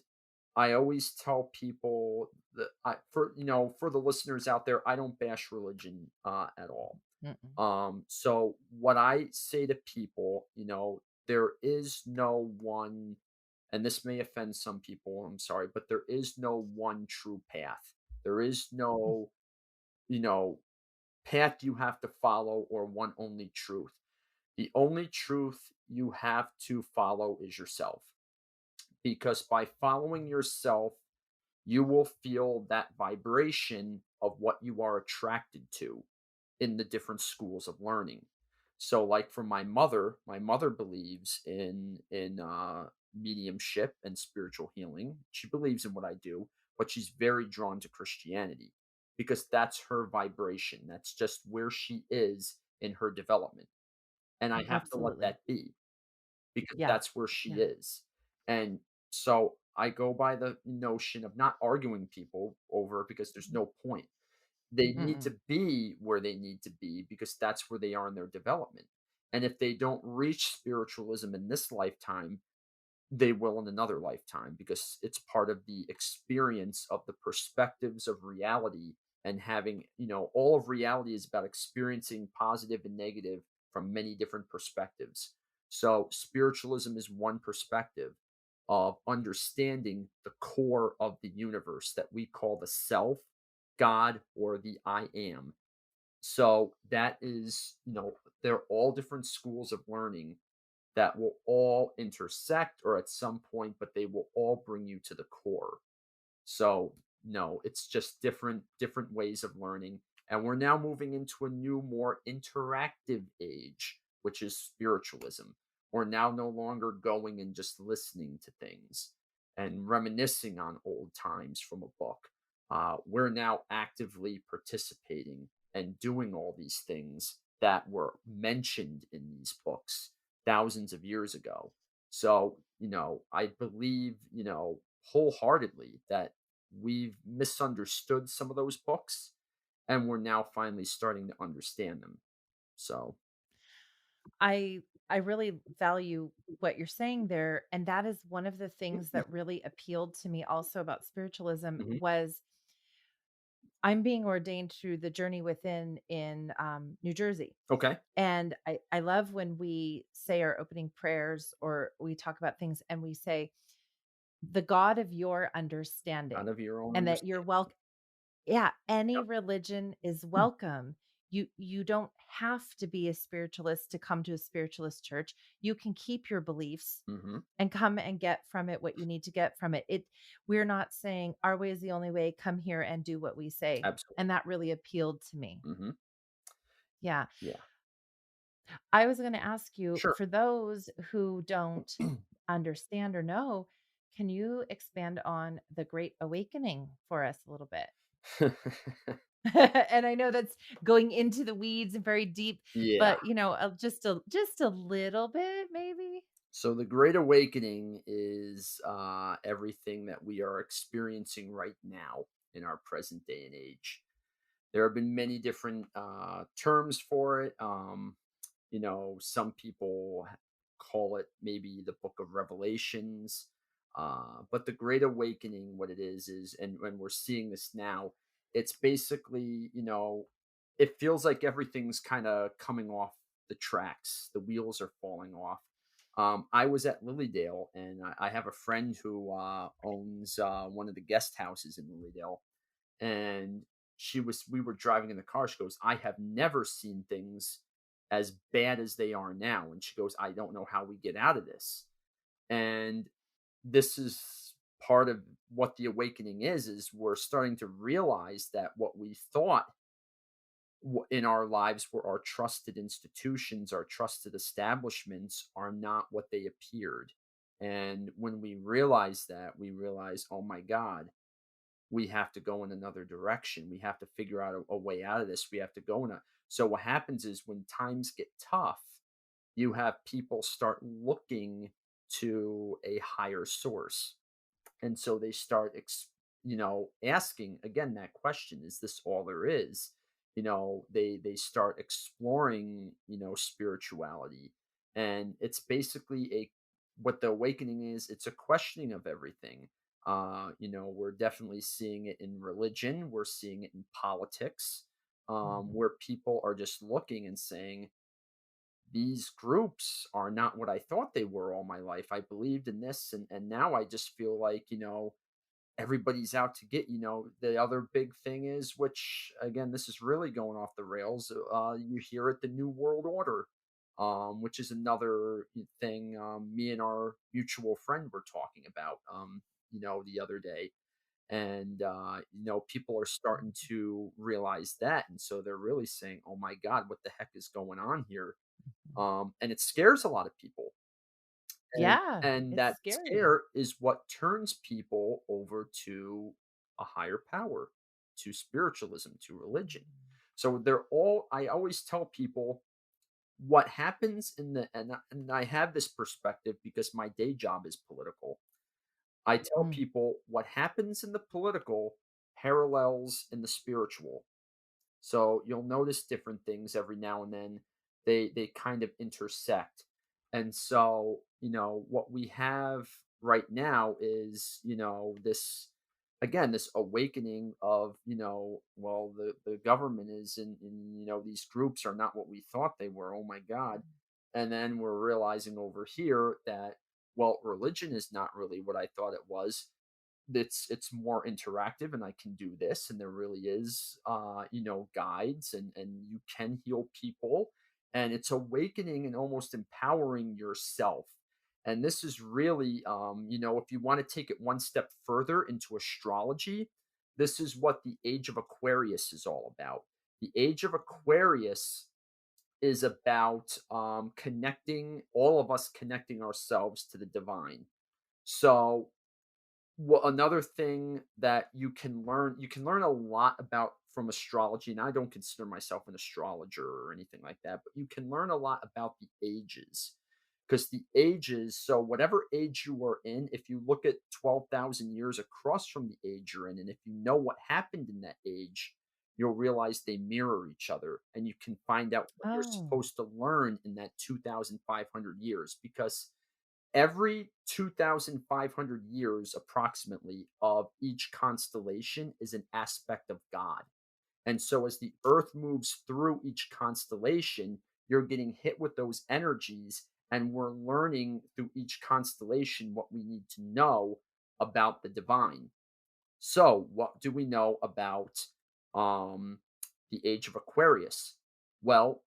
I always tell people that for the listeners out there, I don't bash religion at all. Mm-mm. So what I say to people, there is no one, and this may offend some people, I'm sorry, but there is no one true path. There is Mm. no, you know, path you have to follow, or one only truth. The only truth you have to follow is yourself, because by following yourself, you will feel that vibration of what you are attracted to in the different schools of learning. So, like for my mother believes in mediumship and spiritual healing. She believes in what I do, but she's very drawn to Christianity, because that's her vibration. That's just where she is in her development, and I have to let Absolutely. that be, because Yeah. that's where she Yeah. is. And so I go by the notion of not arguing people over it, because there's Mhm. no point. They need Mm. to be where they need to be because that's where they are in their development. And if they don't reach spiritualism in this lifetime, they will in another lifetime because it's part of the experience of the perspectives of reality and having, all of reality is about experiencing positive and negative from many different perspectives. So, spiritualism is one perspective of understanding the core of the universe that we call the self, God, or the I am. So, that is, they're all different schools of learning that will all intersect or at some point, but they will all bring you to the core. So, no, it's just different ways of learning. And we're now moving into a new, more interactive age, which is spiritualism. We're now no longer going and just listening to things and reminiscing on old times from a book. We're now actively participating and doing all these things that were mentioned in these books thousands of years ago. So, I believe, wholeheartedly that we've misunderstood some of those books and we're now finally starting to understand them. So, I I really value what you're saying there, and that is one of the things that really appealed to me also about spiritualism mhm. was I'm being ordained through the Journey Within in New Jersey. Okay. And I love when we say our opening prayers or we talk about things and we say, the God of your Out understanding, of your own and that you're understanding. welcome. Yeah, any Yep. religion is welcome. You don't have to be a spiritualist to come to a spiritualist church. You can keep your beliefs Hmm. and come and get from it what you need to get from it. We're not saying our way is the only way, come here and do what we say. Absolutely. And that really appealed to me. Hmm. Yeah. Yeah. I was going to ask you, Sure. for those who don't understand or know, can you expand on the Great Awakening for us a little bit? And I know that's going into the weeds and very deep, Yeah. but just a little bit maybe. So the Great Awakening is everything that we are experiencing right now in our present day and age. There have been many different terms for it. Some people call it maybe the Book of Revelations, but the Great Awakening, what it is, and when we're seeing this now, it's basically, it feels like everything's kind of coming off the tracks. The wheels are falling off. I was at Lilydale, and I have a friend who owns one of the guest houses in Lilydale, and we were driving in the car. She goes, I have never seen things as bad as they are now. And she goes, I don't know how we get out of this. And this is part of what the awakening is we're starting to realize that what we thought in our lives were our trusted institutions, our trusted establishments are not what they appeared. And when we realize that, we realize, oh my God, we have to go in another direction. We have to figure out a way out of this. We have to go in a. So what happens is when times get tough, you have people start looking to a higher source, and so they start, asking again that question: Is this all there is? They start exploring, spirituality, and it's basically a what the awakening is. It's a questioning of everything. We're definitely seeing it in religion. We're seeing it in politics, Mhm. where people are just looking and saying, these groups are not what I thought they were all my life. I believed in this, and now I just feel like, everybody's out to get, the other big thing is, which again, this is really going off the rails. You hear it, the New World Order, which is another thing me and our mutual friend were talking about, the other day. And, people are starting to realize that. And so they're really saying, oh my God, what the heck is going on here? And it scares a lot of people, and Yeah, and it's that scary. scare is what turns people over to a higher power, to spiritualism, to religion. So they're all. I always tell people what happens in the and I have this perspective because my day job is political. I tell Mm. people what happens in the political parallels in the spiritual. So you'll notice different things every now and then. They kind of intersect. And so, what we have right now is, this again, this awakening of, well, the government is in, these groups are not what we thought they were. Oh my God. And then we're realizing over here that, well, religion is not really what I thought it was. It's more interactive, and I can do this, and there really is guides, and you can heal people, and it's awakening and almost empowering yourself. And this is really, if you want to take it one step further into astrology, this is what the age of Aquarius is all about. The age of Aquarius is about connecting, all of us connecting ourselves to the divine. So, well, another thing that you can learn a lot about from astrology, and I don't consider myself an astrologer or anything like that, but you can learn a lot about the ages. Because the ages, so whatever age you are in, if you look at 12,000 years across from the age you're in, and if you know what happened in that age, you'll realize they mirror each other, and you can find out what you're Oh. supposed to learn in that 2,500 years. Because every 2,500 years approximately of each constellation is an aspect of God. And so as the earth moves through each constellation, you're getting hit with those energies, and we're learning through each constellation what we need to know about the divine. So, what do we know about um, the age of Aquarius? Well,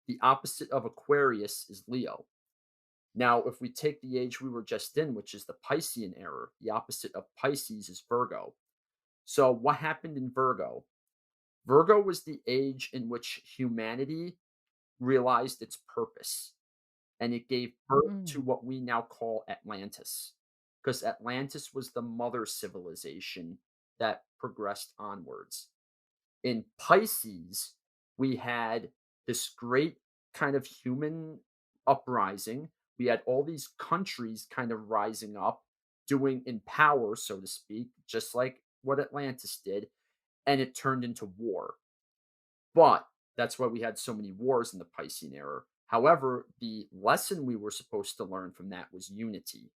the opposite of Aquarius is Leo. Now, if we take the age we were just in, which is the Piscean era, the opposite of Pisces is Virgo. So, what happened in Virgo? Virgo was the age in which humanity realized its purpose, and it gave birth to Mm. what we now call Atlantis, because Atlantis was the mother civilization that progressed onwards. In Pisces, we had this great kind of human uprising. We had all these countries kind of rising up, doing in power, so to speak, just like what Atlantis did, and it turned into war. But that's why we had so many wars in the Piscean era. However, the lesson we were supposed to learn from that was unity.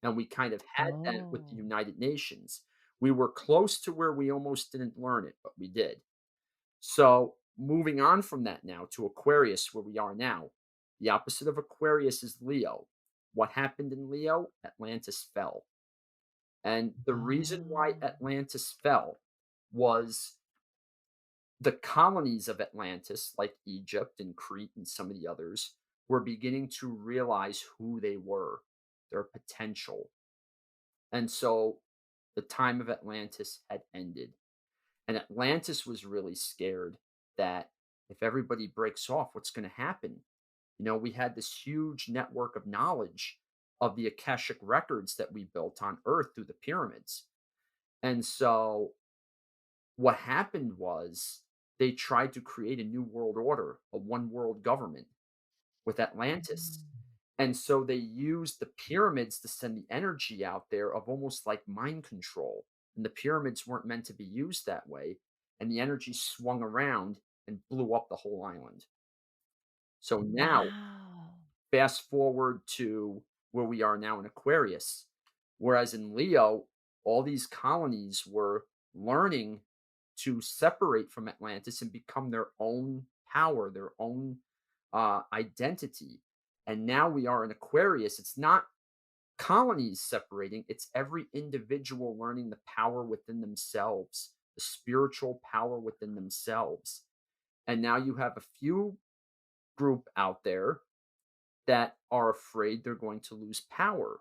And we kind of had that with the Oh. United Nations. We were close to where we almost didn't learn it, but we did. So, moving on from that now to Aquarius, where we are now, the opposite of Aquarius is Leo. What happened in Leo? Atlantis fell. And the reason why Oh. Atlantis fell was the colonies of Atlantis, like Egypt and Crete and some of the others, were beginning to realize who they were, their potential. And so the time of Atlantis had ended. And Atlantis was really scared that if everybody breaks off, what's going to happen? We had this huge network of knowledge of the Akashic records that we built on Earth through the pyramids. And so what happened was they tried to create a new world order, a one world government with Atlantis. Mm. And so they used the pyramids to send the energy out there of almost like mind control. And the pyramids weren't meant to be used that way. And the energy swung around and blew up the whole island. So now, Wow. fast forward to where we are now in Aquarius. Whereas in Leo, all these colonies were learning to separate from Atlantis and become their own power, their own identity. And now we are in Aquarius. It's not colonies separating, it's every individual learning the power within themselves, the spiritual power within themselves. And now you have a few group out there that are afraid they're going to lose power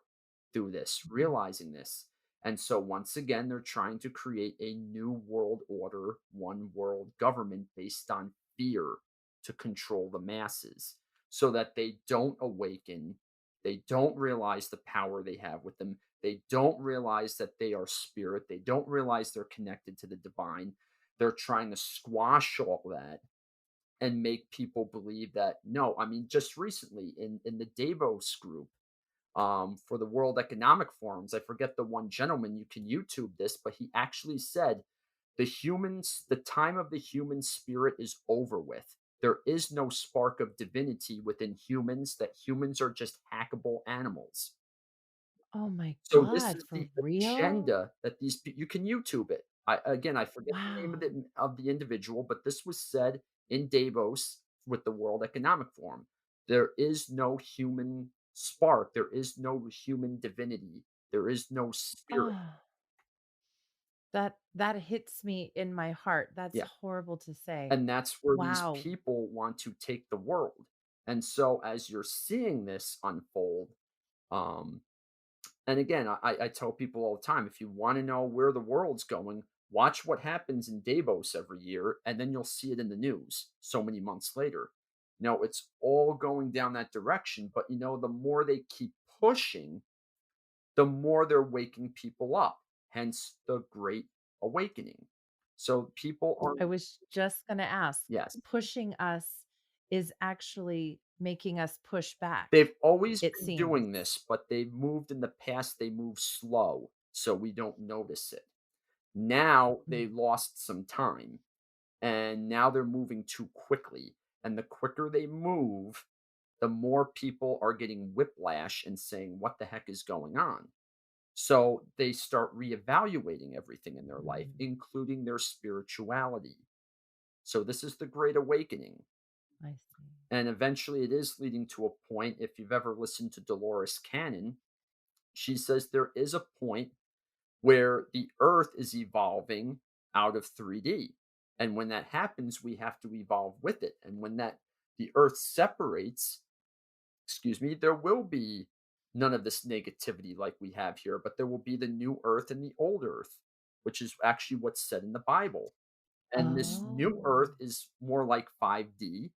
through this, realizing this. And so, once again, they're trying to create a new world order, one world government based on fear to control the masses so that they don't awaken. They don't realize the power they have with them. They don't realize that they are spirit. They don't realize they're connected to the divine. They're trying to squash all that and make people believe that no, I mean, just recently in the Davos group for the World Economic Forums, I forget the one gentleman, you can YouTube this, but he actually said The time of the human spirit is over with. There is no spark of divinity within humans, that humans are just hackable animals. Oh my So this god, is for the real? agenda that you can YouTube it. I forget the name Wow. of the individual, but this was said in Davos with the World Economic Forum. There is no human spark. There is no human divinity. There is no spirit. Oh, that hits me in my heart. That's Yeah. horrible to say. And that's where these Wow. people want to take the world. And so as you're seeing this unfold, um, and again, I tell people all the time, if you want to know where the world's going, watch what happens in Davos every year, and then you'll see it in the news so many months later. It's all going down that direction, but the more they keep pushing, the more they're waking people up, hence the Great Awakening. So people are, I was just gonna ask, yes, pushing us is actually making us push back, they've always it been seems. doing this, but they've moved in the past, they move slow, so we don't notice it. Now Mm. they lost some time, and now they're moving too quickly. And the quicker they move, the more people are getting whiplash and saying, "What the heck is going on?" So they start reevaluating everything in their life, Mm, including their spirituality. So this is the Great Awakening. I see. And eventually it is leading to a point. If you've ever listened to Dolores Cannon, she says there is a point where the earth is evolving out of 3D. And when that happens, we have to evolve with it. And when the earth separates, excuse me, there will be none of this negativity like we have here, but there will be the new earth and the old earth, which is actually what's said in the Bible. And this new Oh. earth is more like 5D,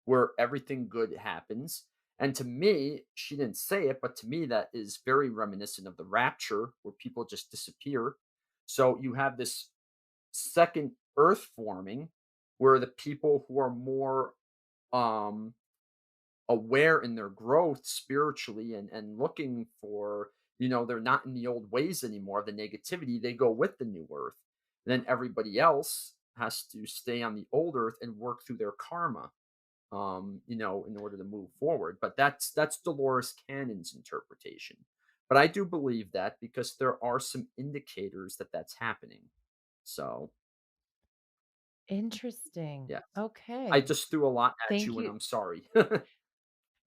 where everything good happens. And to me, she didn't say it, but to me, that is very reminiscent of the rapture, where people just disappear. So you have this second earth forming, where the people who are more um, aware in their growth spiritually, and looking for, they're not in the old ways anymore, the negativity, they go with the new earth. Then everybody else has to stay on the old earth and work through their karma, in order to move forward. But that's Dolores Cannon's interpretation. But I do believe that, because there are some indicators that that's happening. So, Interesting. yes. I Okay. just threw a lot at Thank you, and you. I'm sorry.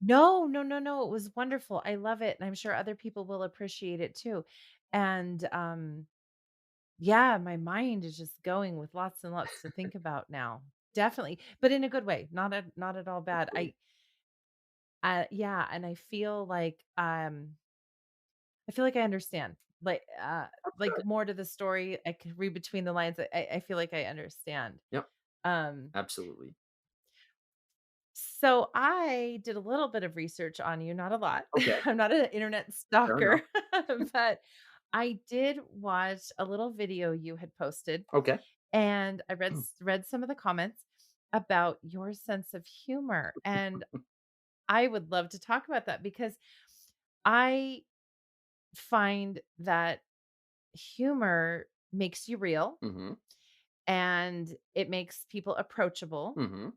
No, no, no, no, it was wonderful. I love it, and I'm sure other people will appreciate it too. And, yeah, my mind is just going with lots and lots to think about now. Definitely, but in a good way, not at all bad. Absolutely. Yeah, and I feel like I understand. That's Like good. more to the story, I could read between the lines. I feel like I understand. Yep, Um, absolutely. so I did a little bit of research on you, not a lot. Okay, I'm not an internet fair enough. stalker, but I did watch a little video you had posted, Okay. and I read some of the comments about your sense of humor, and I would love to talk about that because I find that humor makes you real Mhm, and it makes people approachable. mhm,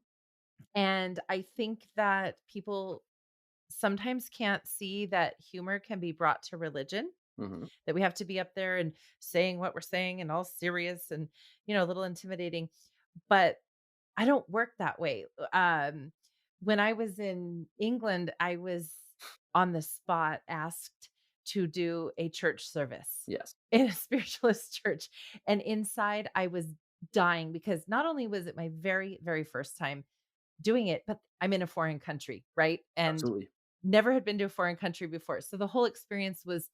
And I think that people sometimes can't see that humor can be brought to religion, mhm, that we have to be up there and saying what we're saying and all serious and, a little intimidating. But I don't work that way. When I was in England, I was on the spot asked to do a church service yes, in a spiritualist church. And inside, I was dying because not only was it my very, very first time doing it, but I'm in a foreign country, right? And absolutely. never had been to a foreign country before. So the whole experience was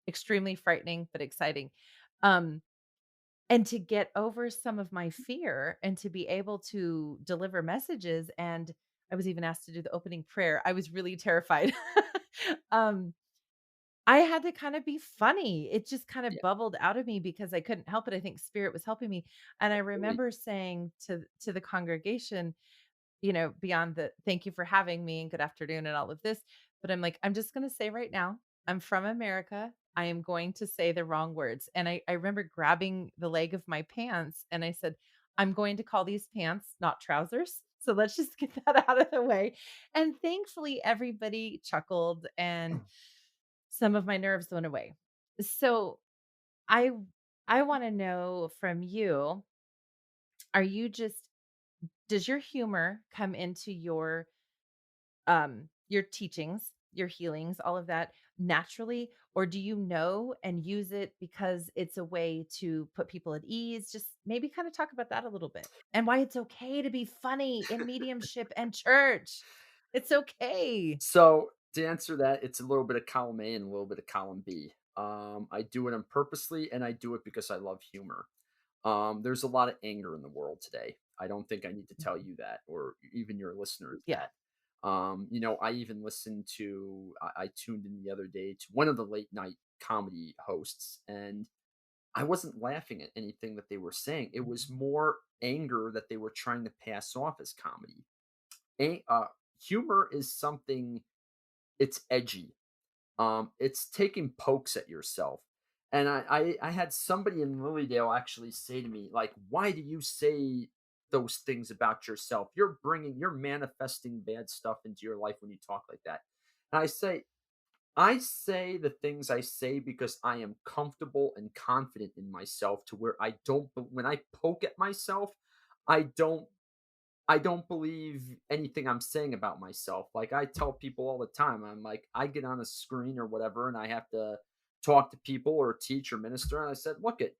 extremely frightening, but exciting. Um, and to get over some of my fear and to be able to deliver messages, and I was even asked to do the opening prayer. I was really terrified. um, I had to kind of be funny. It just kind of Yeah, bubbled out of me because I couldn't help it. I think spirit was helping me. And I absolutely. remember saying to the congregation, beyond the thank you for having me and good afternoon and all of this, but I'm like, I'm just going to say right now, I'm from America I am going to say the wrong words. And I remember grabbing the leg of my pants and I said, I'm going to call these pants not trousers. So let's just get that out of the way. And thankfully, everybody chuckled and some of my nerves went away. So I I want to know from you, are you just does your humor come into your teachings, your healings, all of that naturally, or do you know and use it because it's a way to put people at ease? Just maybe kind of talk about that a little bit and why it's okay to be funny in mediumship and church. It's okay. So to answer that, it's a little bit of column A and a little bit of column B. I do it on purposely, and I do it because I love humor. There's a lot of anger in the world today. I don't think I need to tell Mhm. you that, or even your listeners Yeah. that. I even listened to. I tuned in the other day to one of the late night comedy hosts, and I wasn't laughing at anything that they were saying. It was more anger that they were trying to pass off as comedy. A- uh, Humor is something. It's edgy. It's taking pokes at yourself. And I had somebody in Lilydale actually say to me, like, why do you say those things about yourself? You're manifesting bad stuff into your life when you talk like that. And I say the things I say because I am comfortable and confident in myself to where when I poke at myself, I don't I don't believe anything I'm saying about myself. Like I tell people all the time, I'm like, I get on a screen or whatever, and I have to talk to people or teach or minister. And I said, look it,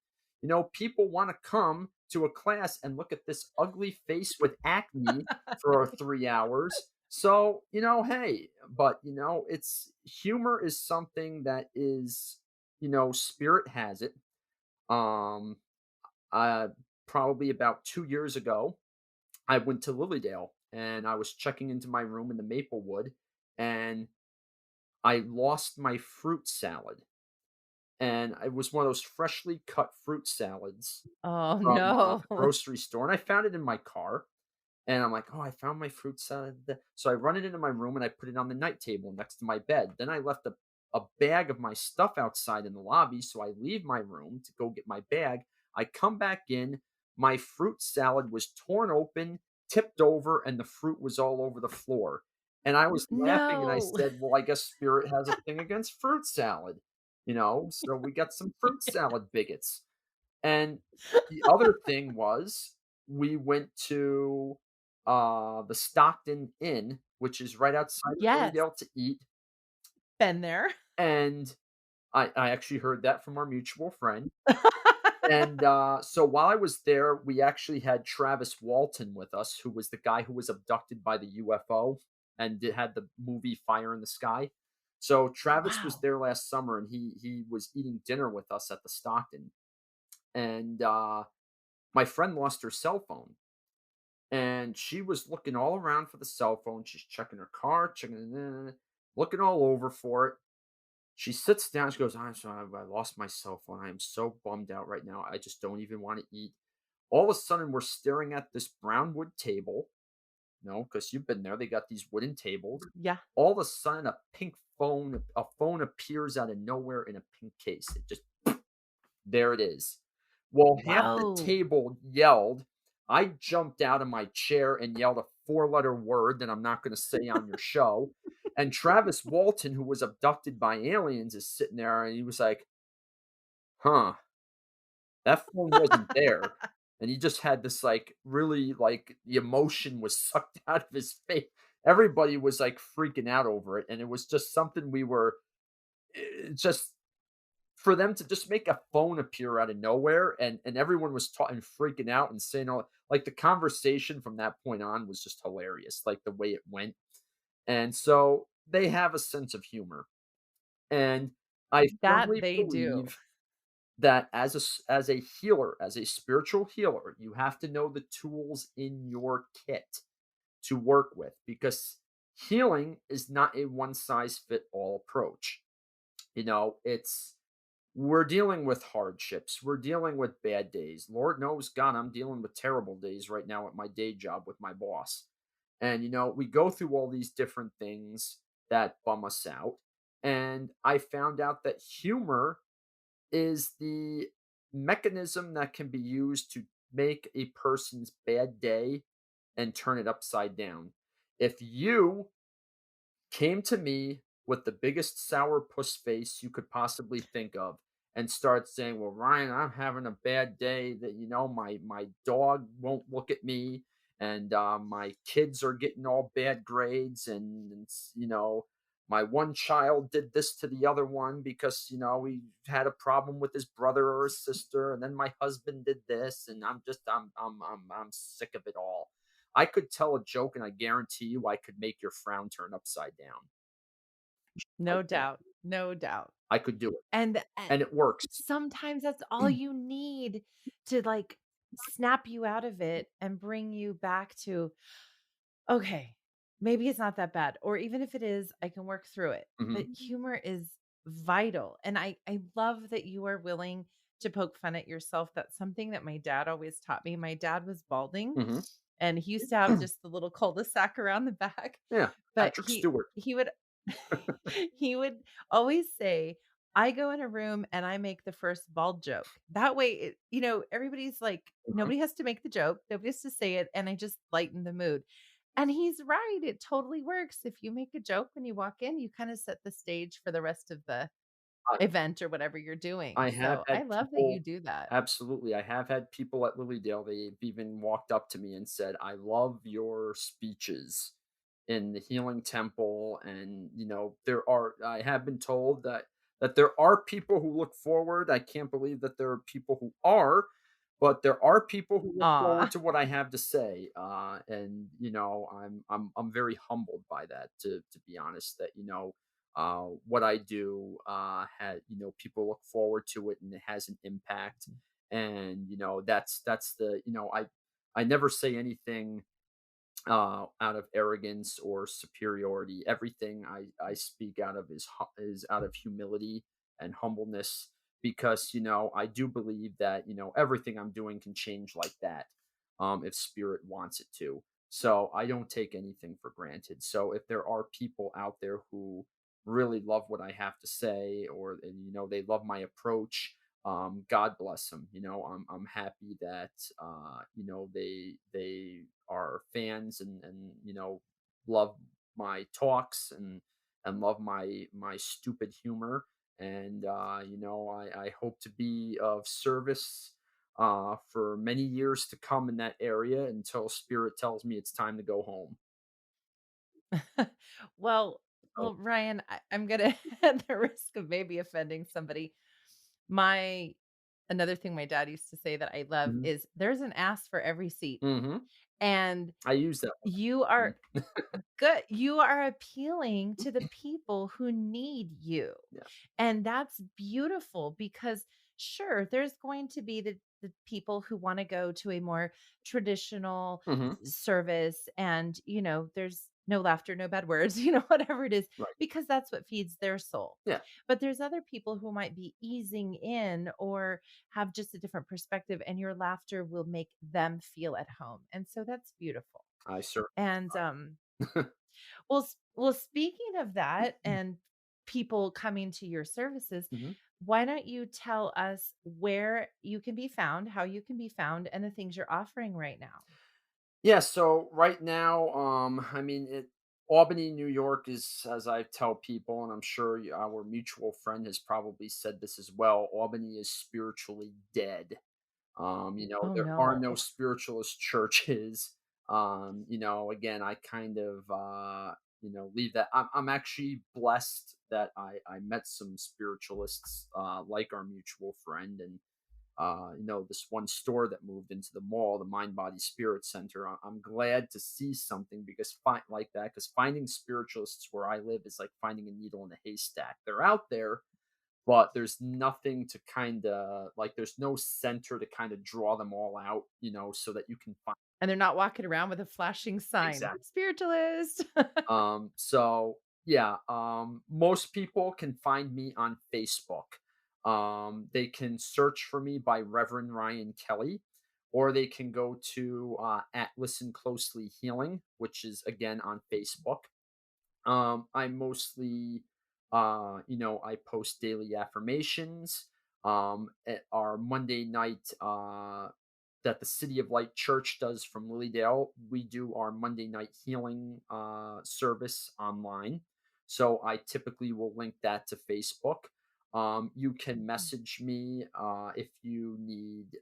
people want to come to a class and look at this ugly face with acne for 3 hours. So, hey, but it's humor is something that is, spirit has it. Um, uh, Probably about 2 years ago, I went to Lilydale and I was checking into my room in the Maplewood and I lost my fruit salad. And it was one of those freshly cut fruit salads Oh from no. the grocery store. And I found it in my car. And I'm like, oh, I found my fruit salad. So I run it into my room and I put it on the night table next to my bed. Then I left a bag of my stuff outside in the lobby. So I leave my room to go get my bag. I come back in. My fruit salad was torn open, tipped over, and the fruit was all over the floor. And I was laughing and I No. said, well, I guess Spirit has a thing against fruit salad, So we got some fruit salad bigots. And the other thing was we went to, the Stockton Inn, which is right outside of Yes. Lilydale to eat, Been there. and I actually heard that from our mutual friend, and, so while I was there, we actually had Travis Walton with us, who was the guy who was abducted by the UFO and had the movie Fire in the Sky. So Travis was Wow. there last summer, and he was eating dinner with us at the Stockton, and, my friend lost her cell phone. And she was looking all around for the cell phone. She's checking her car, looking all over for it. She sits down. She goes, I'm sorry, I lost my cell phone. I am so bummed out right now. I just don't even want to eat. All of a sudden, we're staring at this brown wood table, because you've been there. They got these wooden tables. Yeah. All of a sudden, a phone appears out of nowhere in a pink case. It just there it is. Well, half the Whoa. table yelled. I jumped out of my chair and yelled a four-letter word that I'm not gonna say on your show, and Travis Walton, who was abducted by aliens, is sitting there, and he was like, "Huh, that phone wasn't there." And he just had this, like, really, like, the emotion was sucked out of his face. Everybody was, like, freaking out over it, and it was just something we were just for them to just make a phone appear out of nowhere and everyone was and freaking out and saying all like the conversation from that point on was just hilarious, like the way it went. And so they have a sense of humor. And I That firmly they do. believe that as a healer, as a spiritual healer, you have to know the tools in your kit to work with because healing is not a one size fit all approach. It's we're dealing with hardships. We're dealing with bad days. Lord knows, God, I'm dealing with terrible days right now at my day job with my boss. And, we go through all these different things that bum us out. And I found out that humor is the mechanism that can be used to make a person's bad day and turn it upside down. If you came to me with the biggest sourpuss face you could possibly think of and start saying, "Well, Ryan, I'm having a bad day that my dog won't look at me, and my kids are getting all bad grades, and my one child did this to the other one because he had a problem with his brother or his sister, and then my husband did this, and I'm sick of it all." I could tell a joke, and I guarantee you I could make your frown turn upside down like No that. doubt, no doubt. I could do it, And and it works. sometimes that's all you need to, like, snap you out of it and bring you back to, "Okay, maybe it's not that bad," or even if it is, I can work through it. But Mhm, humor is vital, and I love that you are willing to poke fun at yourself. That's something that my dad always taught me. My dad was balding, mhm. and he used to have just the little cul-de-sac around the back, Yeah, but Patrick Stewart. he would he would always say, "I go in a room and I make the first bald joke." That way, everybody's like, Mhm. nobody has to make the joke, nobody has to say it, and I just lighten the mood. And he's right, it totally works. If you make a joke when you walk in, you kinda set the stage for the rest of the I event or whatever you're doing. I have So, I had love that you people do that. absolutely, I have had people at Lilydale, they've even walked up to me and said, "I love your speeches in the Healing Temple," and, I have been told that there are people who look forward. I can't believe that there are people who are, but there are people who look forward Aw. to what I have to say, and, I'm very humbled by that, to be honest, that, what I do, had people look forward to it and it has an impact. And that's I never say anything out of arrogance or superiority. Everything I speak out of is out of humility and humbleness, because I do believe that everything I'm doing can change like that, if spirit wants it to. So I don't take anything for granted. So if there are people out there who really love what I have to say, or and, they love my approach, God bless them. I'm happy that they are fans, and love my talks, and love my stupid humor. And I hope to be of service for many years to come in that area until spirit tells me it's time to go home. Well So, well, Ryan, I'm gonna at the risk of maybe offending somebody, my another thing my dad used to say that I love mhm, is, "There's an ass for every seat." mhm. And I use that you one. are good. You are appealing to the people who need you. Yeah. And that's beautiful because, sure, there's going to be the people who want to go to a more traditional Hmm. service, and, there's no laughter, no bad words, whatever it is, Right. because that's what feeds their soul. Yeah. But there's other people who might be easing in or have just a different perspective, and your laughter will make them feel at home. And so that's beautiful. I certainly And, try. speaking of that and people coming to your services, Mhm. why don't you tell us where you can be found, how you can be found, and the things you're offering right now? Yeah, so right now, Albany, New York is, as I tell people, and I'm sure our mutual friend has probably said this as well. Albany is spiritually dead. Oh, There are no no. spiritualist churches. Again, I kind of, leave that. I'm actually blessed that I met some spiritualists, like our mutual friend, and this one store that moved into the mall, the Mind Body Spirit Center. I'm glad to see something like that, because finding spiritualists where I live is like finding a needle in a haystack. They're out there, but there's nothing to kind of like. There's no center to kind of draw them all out, so that you can find And they're not walking around with a flashing sign, exactly. "Spiritualist." So yeah, most people can find me on Facebook. They can search for me by Reverend Ryan Kelly, or they can go to at Listen Closely Healing, which is again on Facebook. I mostly I post daily affirmations. At our Monday night that the City of Light Church does from Lilydale, we do our Monday night healing service online. So I typically will link that to Facebook. You can Mhm. message me if you need,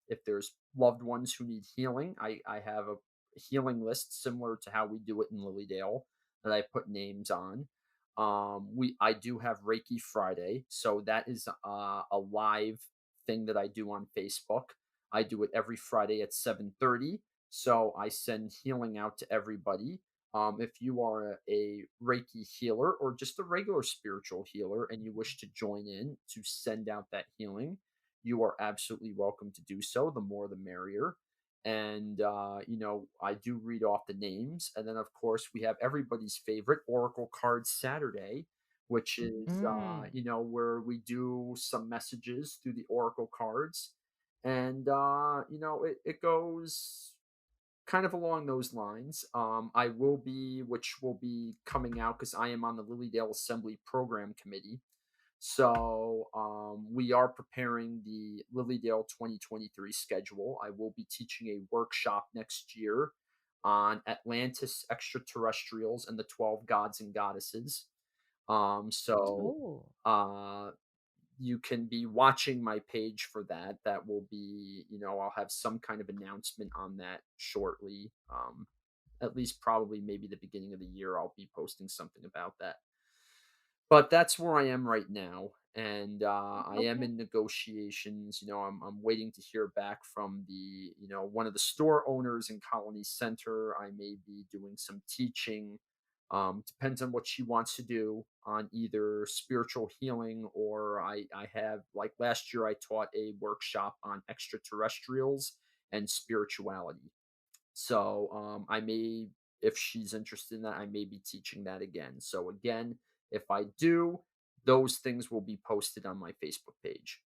if there's loved ones who need healing. I have a healing list similar to how we do it in Lilydale that I put names on. I do have Reiki Friday, so that is a live thing that I do on Facebook. I do it every Friday at 7:30. So I send healing out to everybody. If you are a Reiki healer or just a regular spiritual healer and you wish to join in to send out that healing, you are absolutely welcome to do so. The more, the merrier. And, I do read off the names. And then, of course, we have everybody's favorite Oracle Card Saturday, which is, Mm. where we do some messages through the Oracle cards. And, it goes kind of along those lines. Which will be coming out because I am on the Lilydale Assembly Program Committee. So we are preparing the Lilydale 2023 schedule. I will be teaching a workshop next year on Atlantis extraterrestrials and the 12 gods and goddesses. So Oh, uh, you can be watching my page for that. That will be, I'll have some kind of announcement on that shortly. At least probably maybe the beginning of the year, I'll be posting something about that. But that's where I am right now, and I am okay. in negotiations. I'm waiting to hear back from one of the store owners in Colony Center. I may be doing some teaching. Depends on what she wants to do on either spiritual healing or I have like last year I taught a workshop on extraterrestrials and spirituality. So if she's interested in that, I may be teaching that again. So again, if I do, those things will be posted on my Facebook page.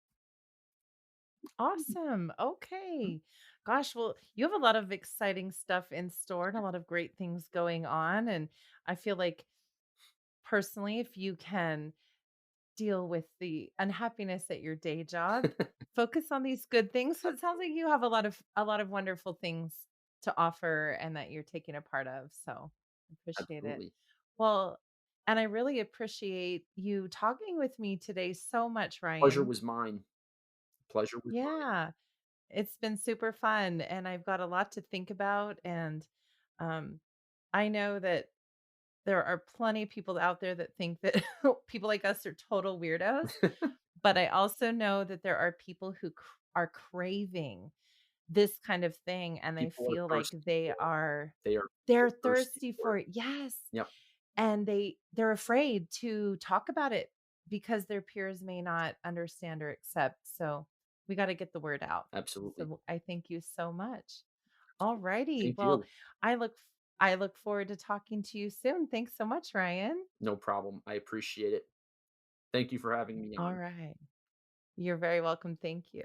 Awesome. Mhm. Okay. Gosh, well, you have a lot of exciting stuff in store and a lot of great things going on. And I feel like personally, if you can deal with the unhappiness at your day job, focus on these good things. So it sounds like you have a lot of wonderful things to offer and that you're taking a part of. So I appreciate it. Absolutely. Well, and I really appreciate you talking with me today so much, Pleasure Ryan. was mine. Pleasure was mine. Yeah. It's been super fun, and I've got a lot to think about, and, um, I know that there are plenty of people out there that think that people like us are total weirdos, but I also know that there are people who are craving this kind of thing, and they People are feel like thirsty they for it. are They are they're so thirsty thirsty for for it. it. Yes. Yep. And they're afraid to talk about it because their peers may not understand or accept, so we gotta get the word out. Absolutely. So I thank you so much. Alrighty. Thank Well, you. I look forward to talking to you soon. Thanks so much, Ryan. No problem. I appreciate it. Thank you for having me on. Alright. You're very welcome. Thank you.